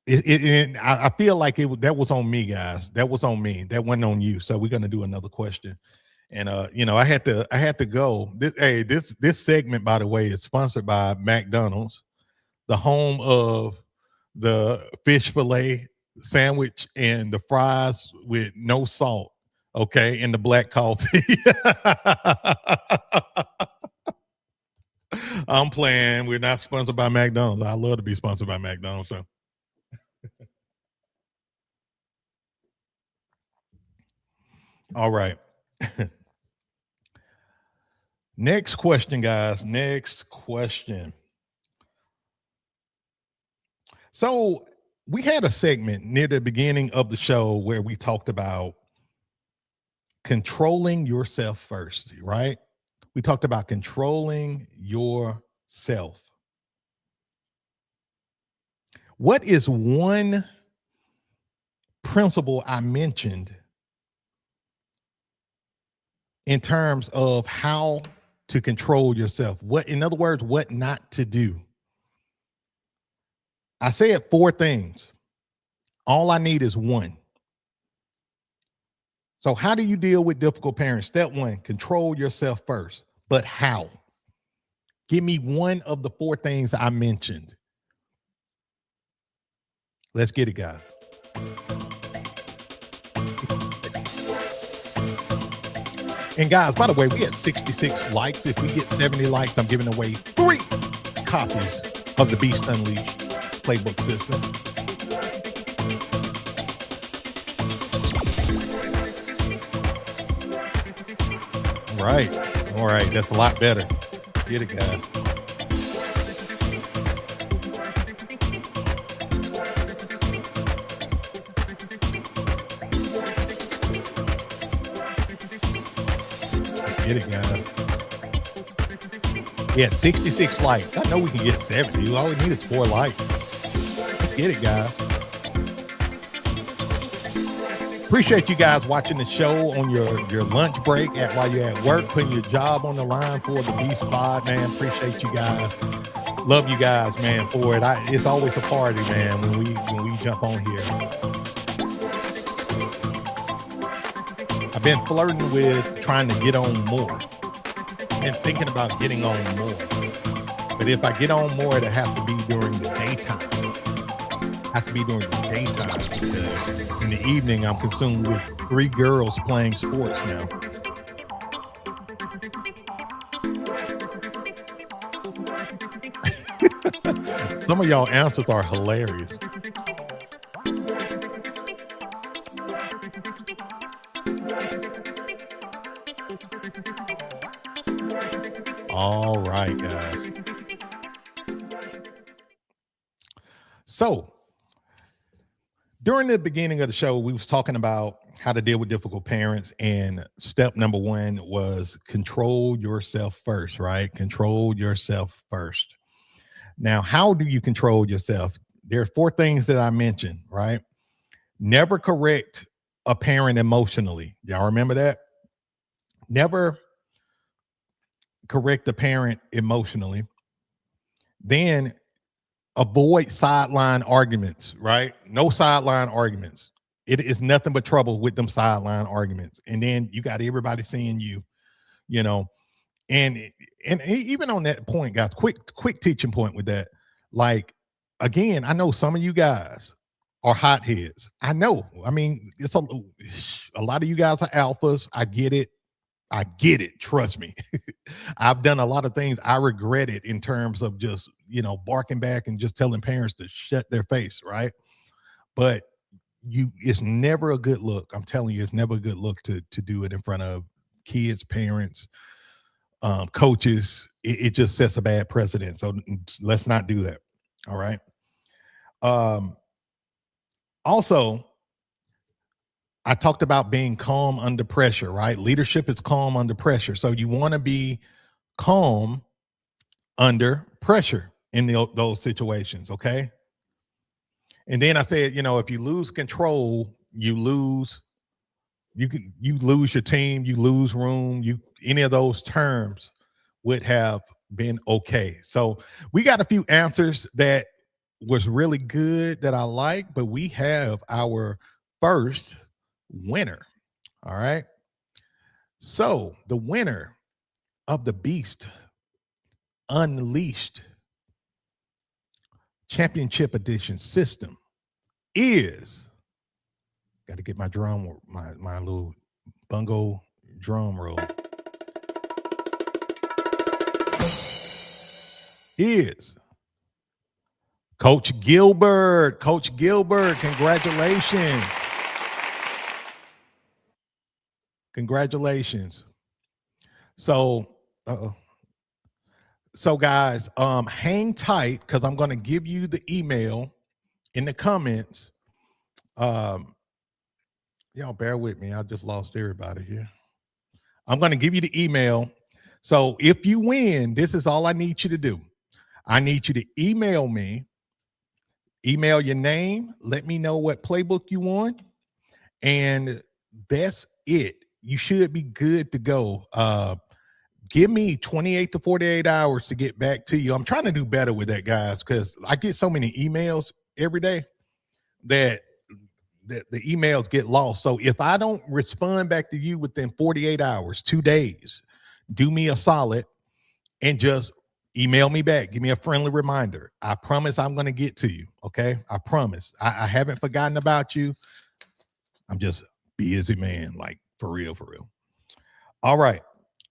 I feel like that was on me, guys. That was on me. That wasn't on you. So we're going to do another question. And I had to go. This segment, by the way, is sponsored by McDonald's, the home of the fish fillet sandwich and the fries with no salt, okay, and the black coffee. I'm playing. We're not sponsored by McDonald's. I love to be sponsored by McDonald's. So, all right. Next question, guys. Next question. So, we had a segment near the beginning of the show where we talked about controlling yourself first, right? We talked about controlling yourself. What is one principle I mentioned in terms of how to control yourself? What, in other words, what not to do? I said 4 things. All I need is one. So how do you deal with difficult parents? Step 1, control yourself first. But how? Give me one of the 4 things I mentioned. Let's get it, guys. And guys, by the way, we had 66 likes. If we get 70 likes, I'm giving away 3 copies of the Beast Unleashed playbook system. All right. That's a lot better. Get it, guys. Get it, guys. Yeah, 66 likes. I know we can get 70. All we need is 4 likes. Let's get it, guys. Appreciate you guys watching the show on your lunch break while you're at work, putting your job on the line for the Beast Pod, man. Appreciate you guys. Love you guys, man, for it. It's always a party, man, when we jump on here. I've been flirting with trying to get on more and thinking about getting on more. But if I get on more, it'll have to be during the daytime. Has to be during the daytime because in the evening I'm consumed with 3 girls playing sports now. Some of y'all answers are hilarious. All right, guys. So, during the beginning of the show, we was talking about how to deal with difficult parents, and step number 1 was control yourself first, right? Control yourself first. Now, how do you control yourself? There are 4 things that I mentioned, right? Never correct a parent emotionally. Y'all remember that? Never correct a parent emotionally. Then avoid sideline arguments, right? No sideline arguments. It is nothing but trouble with them sideline arguments. And then you got everybody seeing you, and even on that point, guys, quick teaching point with that. Like, again, I know some of you guys are hotheads. I know. I mean, it's a lot of you guys are alphas. I get it. Trust me. I've done a lot of things I regretted in terms of just, barking back and just telling parents to shut their face, right? But it's never a good look. I'm telling you, it's never a good look to do it in front of kids, parents, coaches. It just sets a bad precedent. So let's not do that. All right. Also, I talked about being calm under pressure, right? Leadership is calm under pressure. So you want to be calm under pressure in those situations, okay? And then I said, if you lose control, you lose your team, you lose room, any of those terms would have been okay. So we got a few answers that was really good that I like, but we have our first winner. All right. So the winner of the Beast Unleashed Championship Edition system is, got to get my drum, my little bungo drum roll, is Coach Gilbert. Coach Gilbert, congratulations. Congratulations. So, so guys, hang tight because I'm going to give you the email in the comments. Y'all bear with me. I just lost everybody here. I'm going to give you the email. So if you win, this is all I need you to do. I need you to email me, email your name, let me know what playbook you want, and that's it. You should be good to go. Give me 28 to 48 hours to get back to you. I'm trying to do better with that, guys, because I get so many emails every day that the emails get lost. So if I don't respond back to you within 48 hours, 2 days, do me a solid and just email me back. Give me a friendly reminder. I promise I'm going to get to you. Okay. I promise. I haven't forgotten about you. I'm just a busy man, like for real, for real. All right.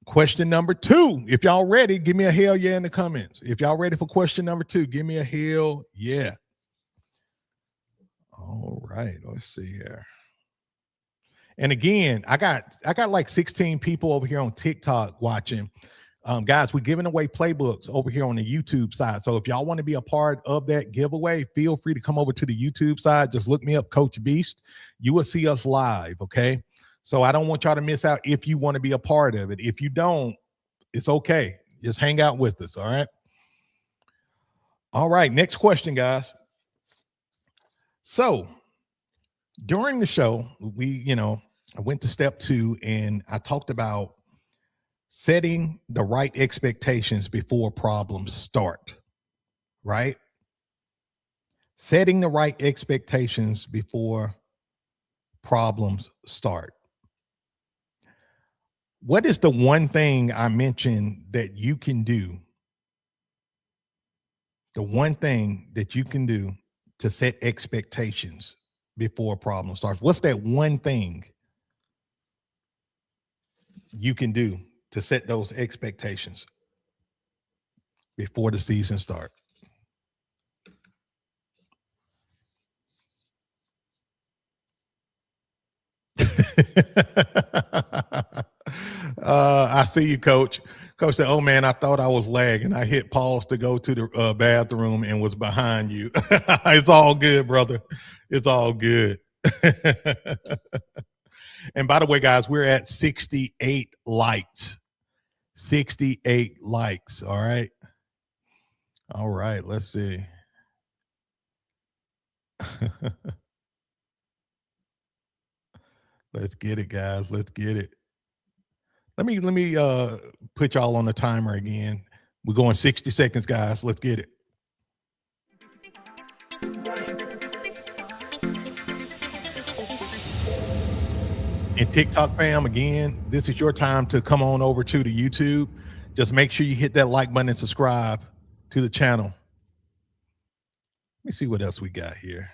Question number 2. If y'all ready, give me a hell yeah in the comments. If y'all ready for question number 2, give me a hell yeah. All right. Let's see here. And again, I got like 16 people over here on TikTok watching. Guys, we're giving away playbooks over here on the YouTube side. So if y'all want to be a part of that giveaway, feel free to come over to the YouTube side. Just look me up, Coach Beast. You will see us live, okay? So I don't want y'all to miss out if you want to be a part of it. If you don't, it's okay. Just hang out with us, all right? All right, next question, guys. So during the show, I went to step 2 and I talked about setting the right expectations before problems start, right? Setting the right expectations before problems start. What is the one thing I mentioned that you can do? The one thing that you can do to set expectations before a problem starts. What's that one thing you can do to set those expectations before the season starts? I see you, Coach. Coach said, "Oh man, I thought I was lagging. I hit pause to go to the bathroom and was behind you." It's all good, brother. It's all good. And by the way, guys, we're at 68 likes. 68 likes. All right. All right. Let's see. Let's get it, guys. Let's get it. Let me put y'all on the timer again. We're going 60 seconds, guys. Let's get it. And TikTok fam, again, this is your time to come on over to the YouTube. Just make sure you hit that like button and subscribe to the channel. Let me see what else we got here.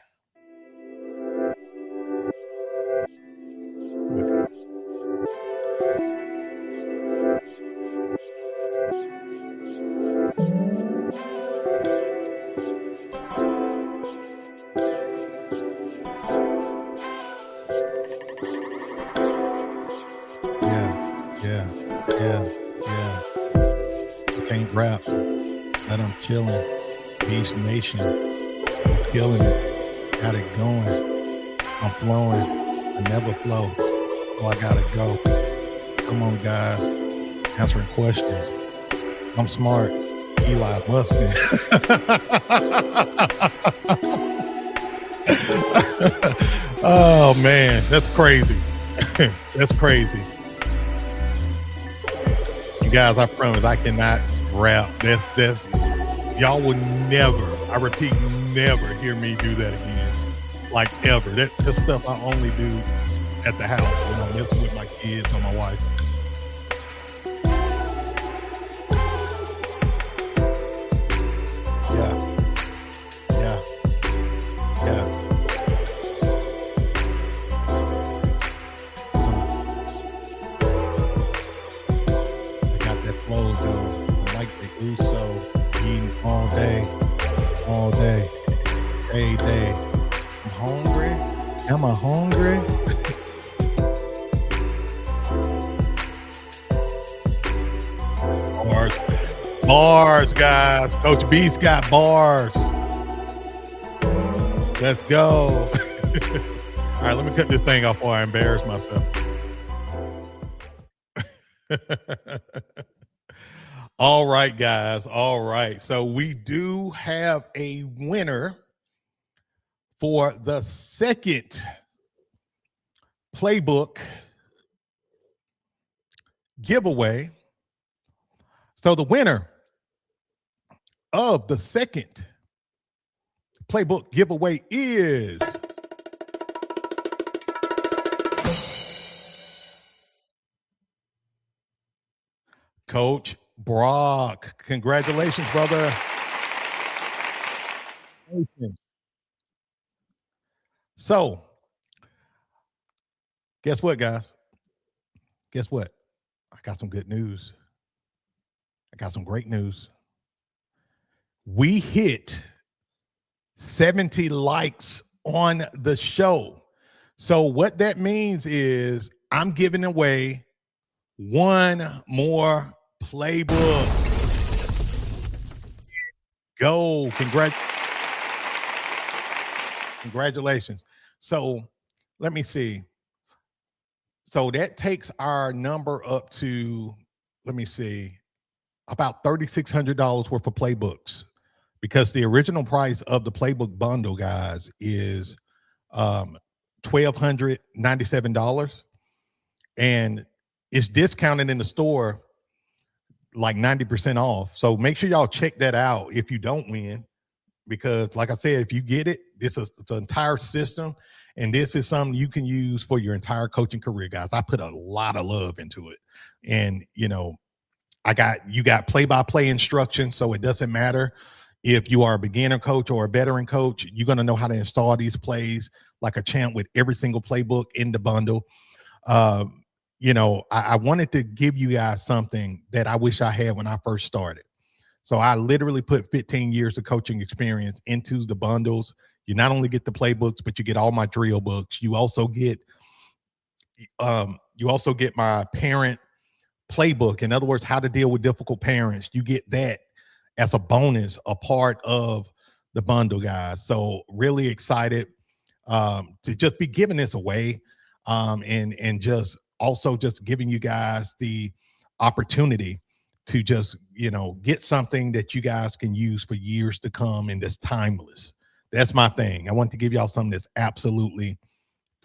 Yeah. I can't rap, but I'm chilling. Beast Nation, I'm killing it. Got it going. I'm flowing. I never flow, so I gotta go. Come on, guys. Answering questions. I'm smart. Eli Muskin. Oh man, that's crazy. That's crazy. You guys, I promise I cannot rap. That's y'all will never, I repeat, never hear me do that again. Like ever. That's stuff I only do at the house when I'm messing with my kids or my wife. Day. I'm hungry. Am I hungry? Bars. Bars, guys. Coach B's got bars. Let's go. All right, let me cut this thing off before I embarrass myself. All right, guys. All right. So we do have a winner for the second playbook giveaway. So the winner of the second playbook giveaway is Coach Brock. Congratulations, brother. So, guess what, guys? Guess what? I got some good news. I got some great news. We hit 70 likes on the show. So, what that means is I'm giving away one more playbook. Go. Congratulations. So let me see. So that takes our number up to, let me see, about $3,600 worth of playbooks, because the original price of the playbook bundle, guys, is $1,297, and it's discounted in the store like 90% off. So make sure y'all check that out if you don't win, because like I said, if you get it, it's an entire system, and this is something you can use for your entire coaching career, guys. I put a lot of love into it, and you got play-by-play instructions, so it doesn't matter if you are a beginner coach or a veteran coach. You're going to know how to install these plays like a champ with every single playbook in the bundle. I wanted to give you guys something that I wish I had when I first started. So I literally put 15 years of coaching experience into the bundles. You not only get the playbooks, but you get all my drill books. You also get my parent playbook. In other words, how to deal with difficult parents. You get that as a bonus, a part of the bundle, guys. So really excited to just be giving this away, and just also just giving you guys the opportunity to just, get something that you guys can use for years to come and that's timeless. That's my thing. I want to give y'all something that's absolutely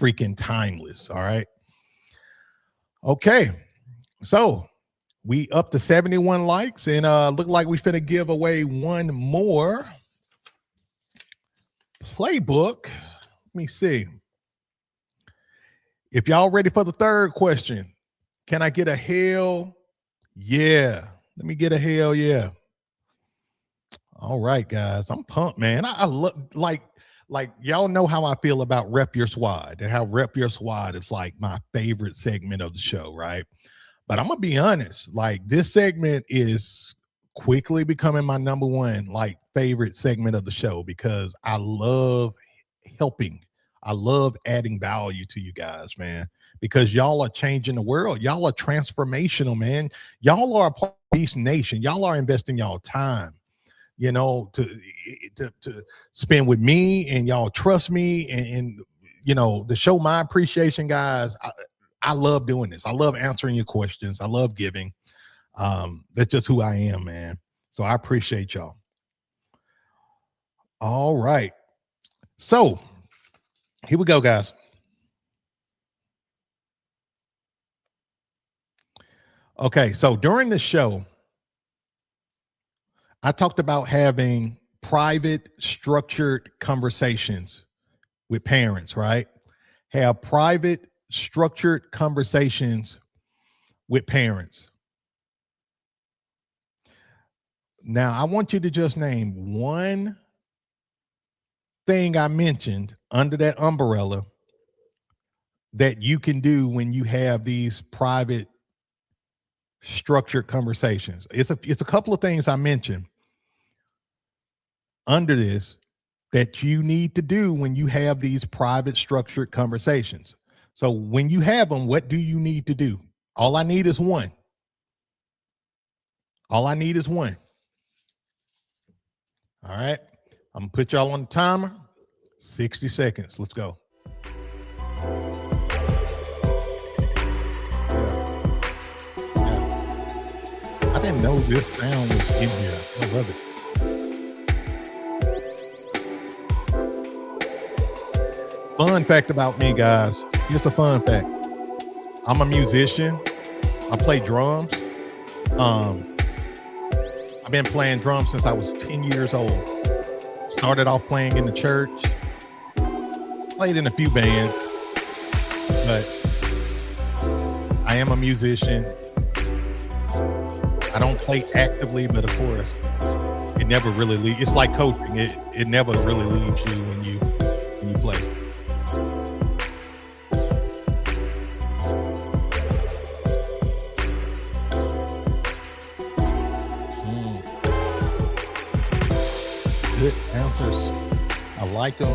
freaking timeless. All right. Okay. So we up to 71 likes, and look like we finna give away one more playbook. Let me see. If y'all ready for the third question, can I get a hell yeah? Let me get a hell yeah. All right, guys. I'm pumped, man. I love, like y'all know how I feel about Rep Your Squad, and how Rep Your Squad is like my favorite segment of the show, right? But I'm gonna be honest, like this segment is quickly becoming my number one favorite segment of the show, because I love helping. I love adding value to you guys, man, because y'all are changing the world. Y'all are transformational, man. Y'all are a part of Beast Nation. Y'all are investing y'all time, to spend with me, and y'all trust me, and to show my appreciation, guys. I love doing this. I love answering your questions. I love giving. That's just who I am, man. So I appreciate y'all. All right. So here we go, guys. Okay. So during the show, I talked about having private, structured conversations with parents, right? Have private, structured conversations with parents. Now, I want you to just name one thing I mentioned under that umbrella that you can do when you have these private, structured conversations. It's a couple of things I mentioned under this that you need to do when you have these private structured conversations. So when you have them, what do you need to do? All I need is one. All I need is one. All right. I'm gonna put y'all on the timer. 60 seconds. Let's go. I didn't know this sound was in here. I love it. Fun fact about me, guys. Here's a fun fact. I'm a musician. I play drums. I've been playing drums since I was 10 years old. Started off playing in the church. Played in a few bands. But I am a musician. I don't play actively, but of course, it never really leaves. It's like coaching. It never really leaves you when you play. Good answers. I like them.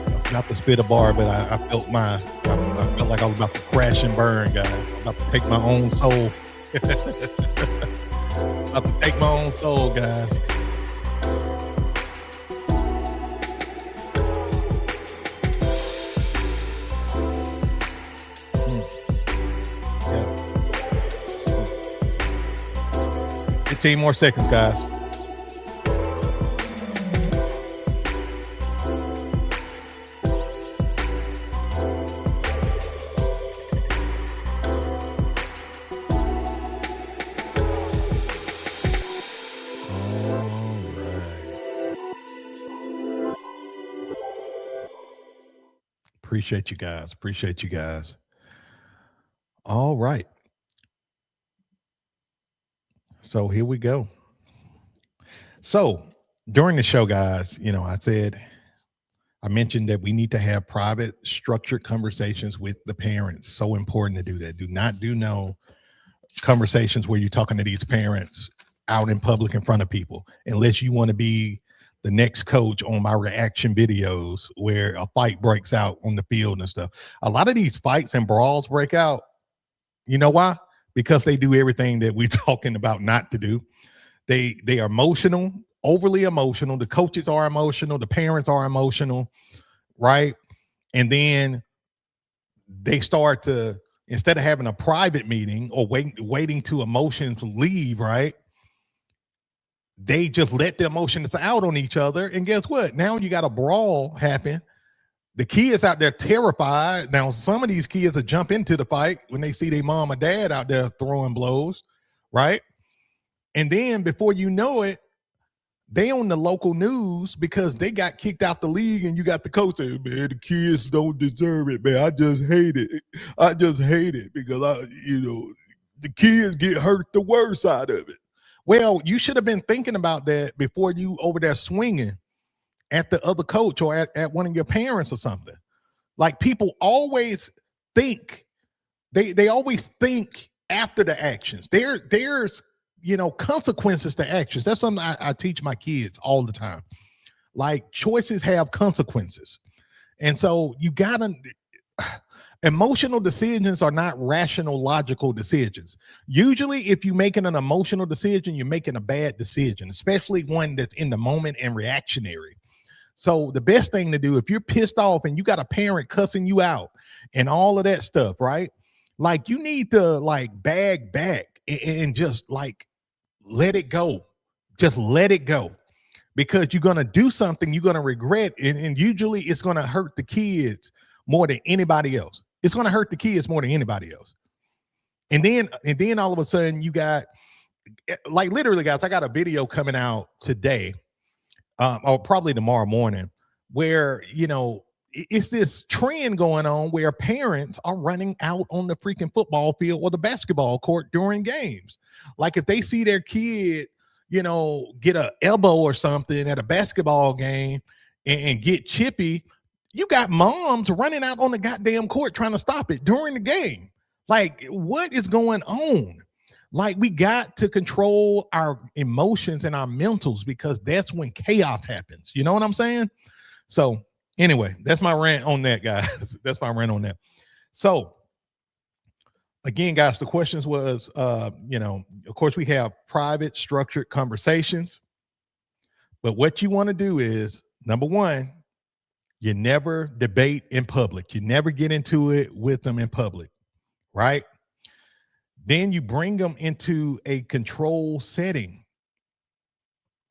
I forgot to spit a bar, but I felt I felt like I was about to crash and burn, guys. I'm about to take my own soul. About to take my own soul, guys. Yeah. 15 more seconds, guys. Appreciate you guys. Appreciate you guys. All right. So here we go. So during the show, guys, I mentioned that we need to have private, structured conversations with the parents. So important to do that. Do not do no conversations where you're talking to these parents out in public in front of people, unless you want to be the next coach on my reaction videos where a fight breaks out on the field and stuff. A lot of these fights and brawls break out. You know why? Because they do everything that we're talking about not to do. They are emotional, overly emotional. The coaches are emotional. The parents are emotional, right? And then they start to, instead of having a private meeting or waiting to emotions leave, right? They just let the emotions out on each other. And guess what? Now you got a brawl happen. The kids out there terrified. Now, some of these kids will jump into the fight when they see their mom or dad out there throwing blows, right? And then before you know it, they on the local news because they got kicked out the league, and you got the coach saying, man, the kids don't deserve it, man. I just hate it. I just hate it because the kids get hurt the worst out of it. Well, you should have been thinking about that before you over there swinging at the other coach or at one of your parents or something. Like, people always think, they always think after the actions. There's consequences to actions. That's something I teach my kids all the time. Like, choices have consequences. And so you gotta, emotional decisions are not rational, logical decisions. Usually, if you're making an emotional decision, you're making a bad decision, especially one that's in the moment and reactionary. So the best thing to do, if you're pissed off and you got a parent cussing you out and all of that stuff, right? Like, you need to bag back and just let it go. Just let it go, because you're going to do something you're going to regret. And usually it's going to hurt the kids more than anybody else. It's going to hurt the kids more than anybody else. And then all of a sudden you got, literally, guys, I got a video coming out today, or probably tomorrow morning, where, it's this trend going on where parents are running out on the freaking football field or the basketball court during games. Like, if they see their kid, get an elbow or something at a basketball game and get chippy, you got moms running out on the goddamn court trying to stop it during the game. Like, what is going on? Like, we got to control our emotions and our mentals, because that's when chaos happens. You know what I'm saying? So anyway, that's my rant on that, guys. That's my rant on that. So again, guys, the questions was, of course, we have private structured conversations, but what you want to do is, number one, you never debate in public. You never get into it with them in public, right? Then you bring them into a control setting.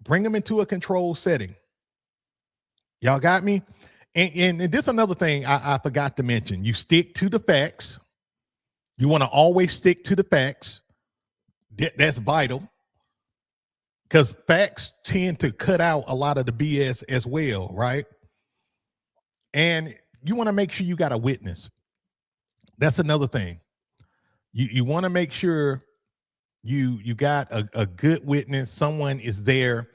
Bring them into a control setting. Y'all got me? And this is another thing I forgot to mention. You stick to the facts. You want to always stick to the facts. That's vital, because facts tend to cut out a lot of the BS as well, right? And you want to make sure you got a witness. That's another thing. You want to make sure you got a good witness. Someone is there,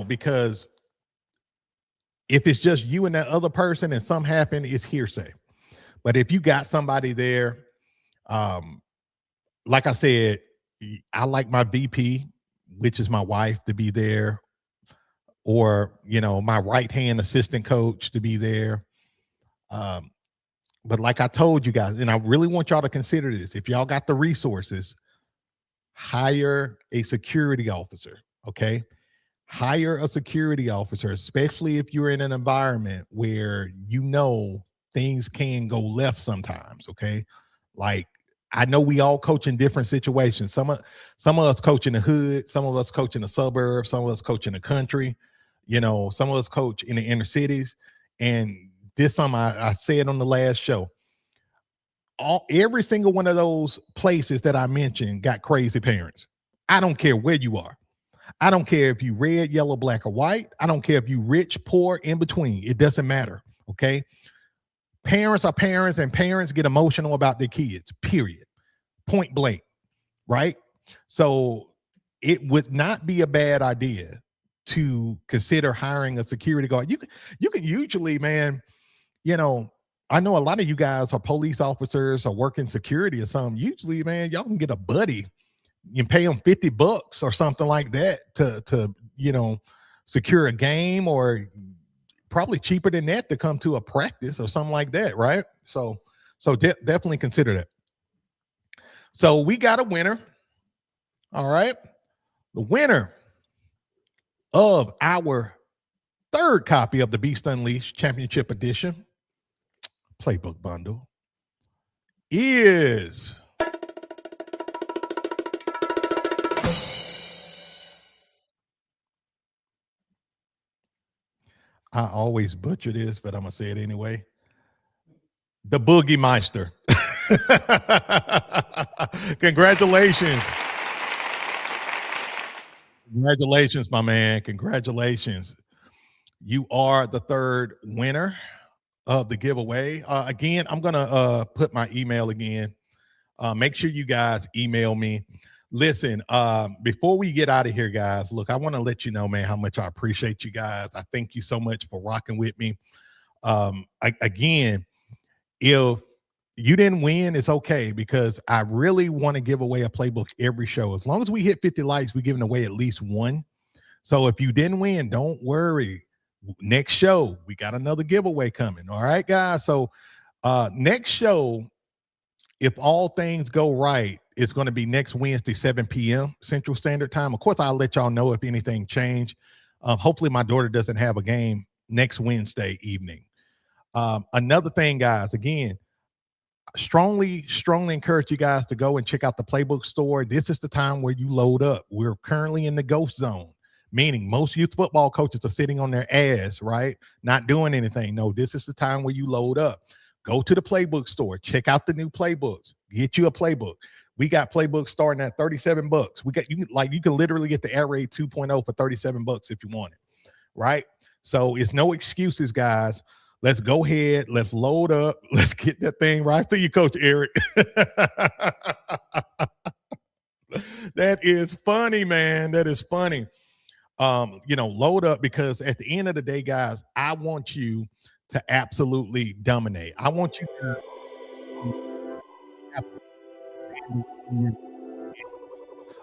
because if it's just you and that other person and something happened, it's hearsay. But if you got somebody there, like I said, I like my VP, which is my wife, to be there, or my right hand assistant coach to be there. But like I told you guys, and I really want y'all to consider this: if y'all got the resources, hire a security officer. Okay, hire a security officer, especially if you're in an environment where things can go left sometimes. Okay, like, I know we all coach in different situations. Some of us coach in the hood, some of us coach in the suburbs, some of us coach in the country, some of us coach in the inner cities. And this something I said on the last show. Every single one of those places that I mentioned got crazy parents. I don't care where you are. I don't care if you red, yellow, black, or white. I don't care if you rich, poor, in between. It doesn't matter. Okay. Parents are parents, and parents get emotional about their kids, period. Point blank, right? So it would not be a bad idea to consider hiring a security guard. You can usually, man, I know a lot of you guys are police officers or working security or something. Usually, man, y'all can get a buddy. You can pay them $50 or something like that to secure a game, or probably cheaper than that to come to a practice or something like that, right? So definitely consider that. So we got a winner. All right. The winner of our third copy of the Beast Unleashed Championship Edition Playbook Bundle is I always butcher this, but I'm going to say it anyway. The Boogie Meister. Congratulations. Congratulations, my man. Congratulations. You are the third winner of the giveaway. Again, I'm going to put my email again. Make sure you guys email me. Listen, before we get out of here, guys, look, I want to let you know, man, how much I appreciate you guys. I thank you so much for rocking with me. Again, if you didn't win, it's okay, because I really want to give away a playbook every show. As long as we hit 50 likes, we're giving away at least one. So if you didn't win, don't worry. Next show, we got another giveaway coming. All right, guys. So next show, if all things go right, it's going to be next Wednesday, 7 p.m. Central Standard Time. Of course, I'll let y'all know if anything changed. Hopefully my daughter doesn't have a game next Wednesday evening. Another thing, guys, again, strongly encourage you guys to go and check out the Playbook store. This is the time where you load up. We're currently in the ghost zone, meaning most youth football coaches are sitting on their ass, right? Not doing anything. No, this is the time where you load up. Go to the Playbook store, check out the new playbooks, get you a playbook. We got playbooks starting at $37. You can literally get the Air Raid 2.0 for $37 if you want it, right? So it's no excuses, guys. Let's go ahead. Let's load up. Let's get that thing right to you, Coach Eric. That is funny, man. That is funny. Load up, because at the end of the day, guys, I want you to absolutely dominate. I want you to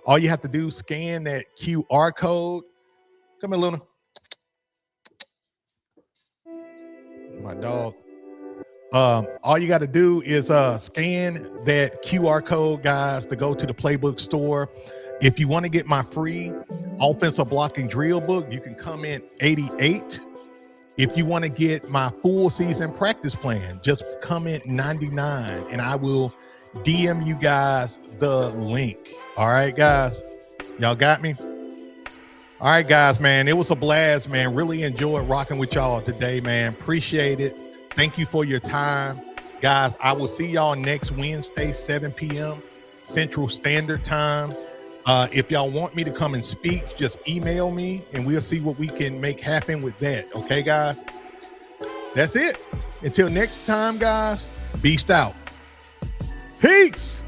All you have to do, scan that QR code. Come here, Luna. My dog. All you got to do is scan that QR code, guys, to go to the Playbook store. If you want to get my free offensive blocking drill book, you can come in 88. If you want to get my full season practice plan, just comment 99 and I will DM you guys the link. All right, guys. Y'all got me? All right, guys, man. It was a blast, man. Really enjoyed rocking with y'all today, man. Appreciate it. Thank you for your time. Guys, I will see y'all next Wednesday, 7 p.m. Central Standard Time. If y'all want me to come and speak, just email me and we'll see what we can make happen with that. Okay, guys? That's it. Until next time, guys, beast out. Peace.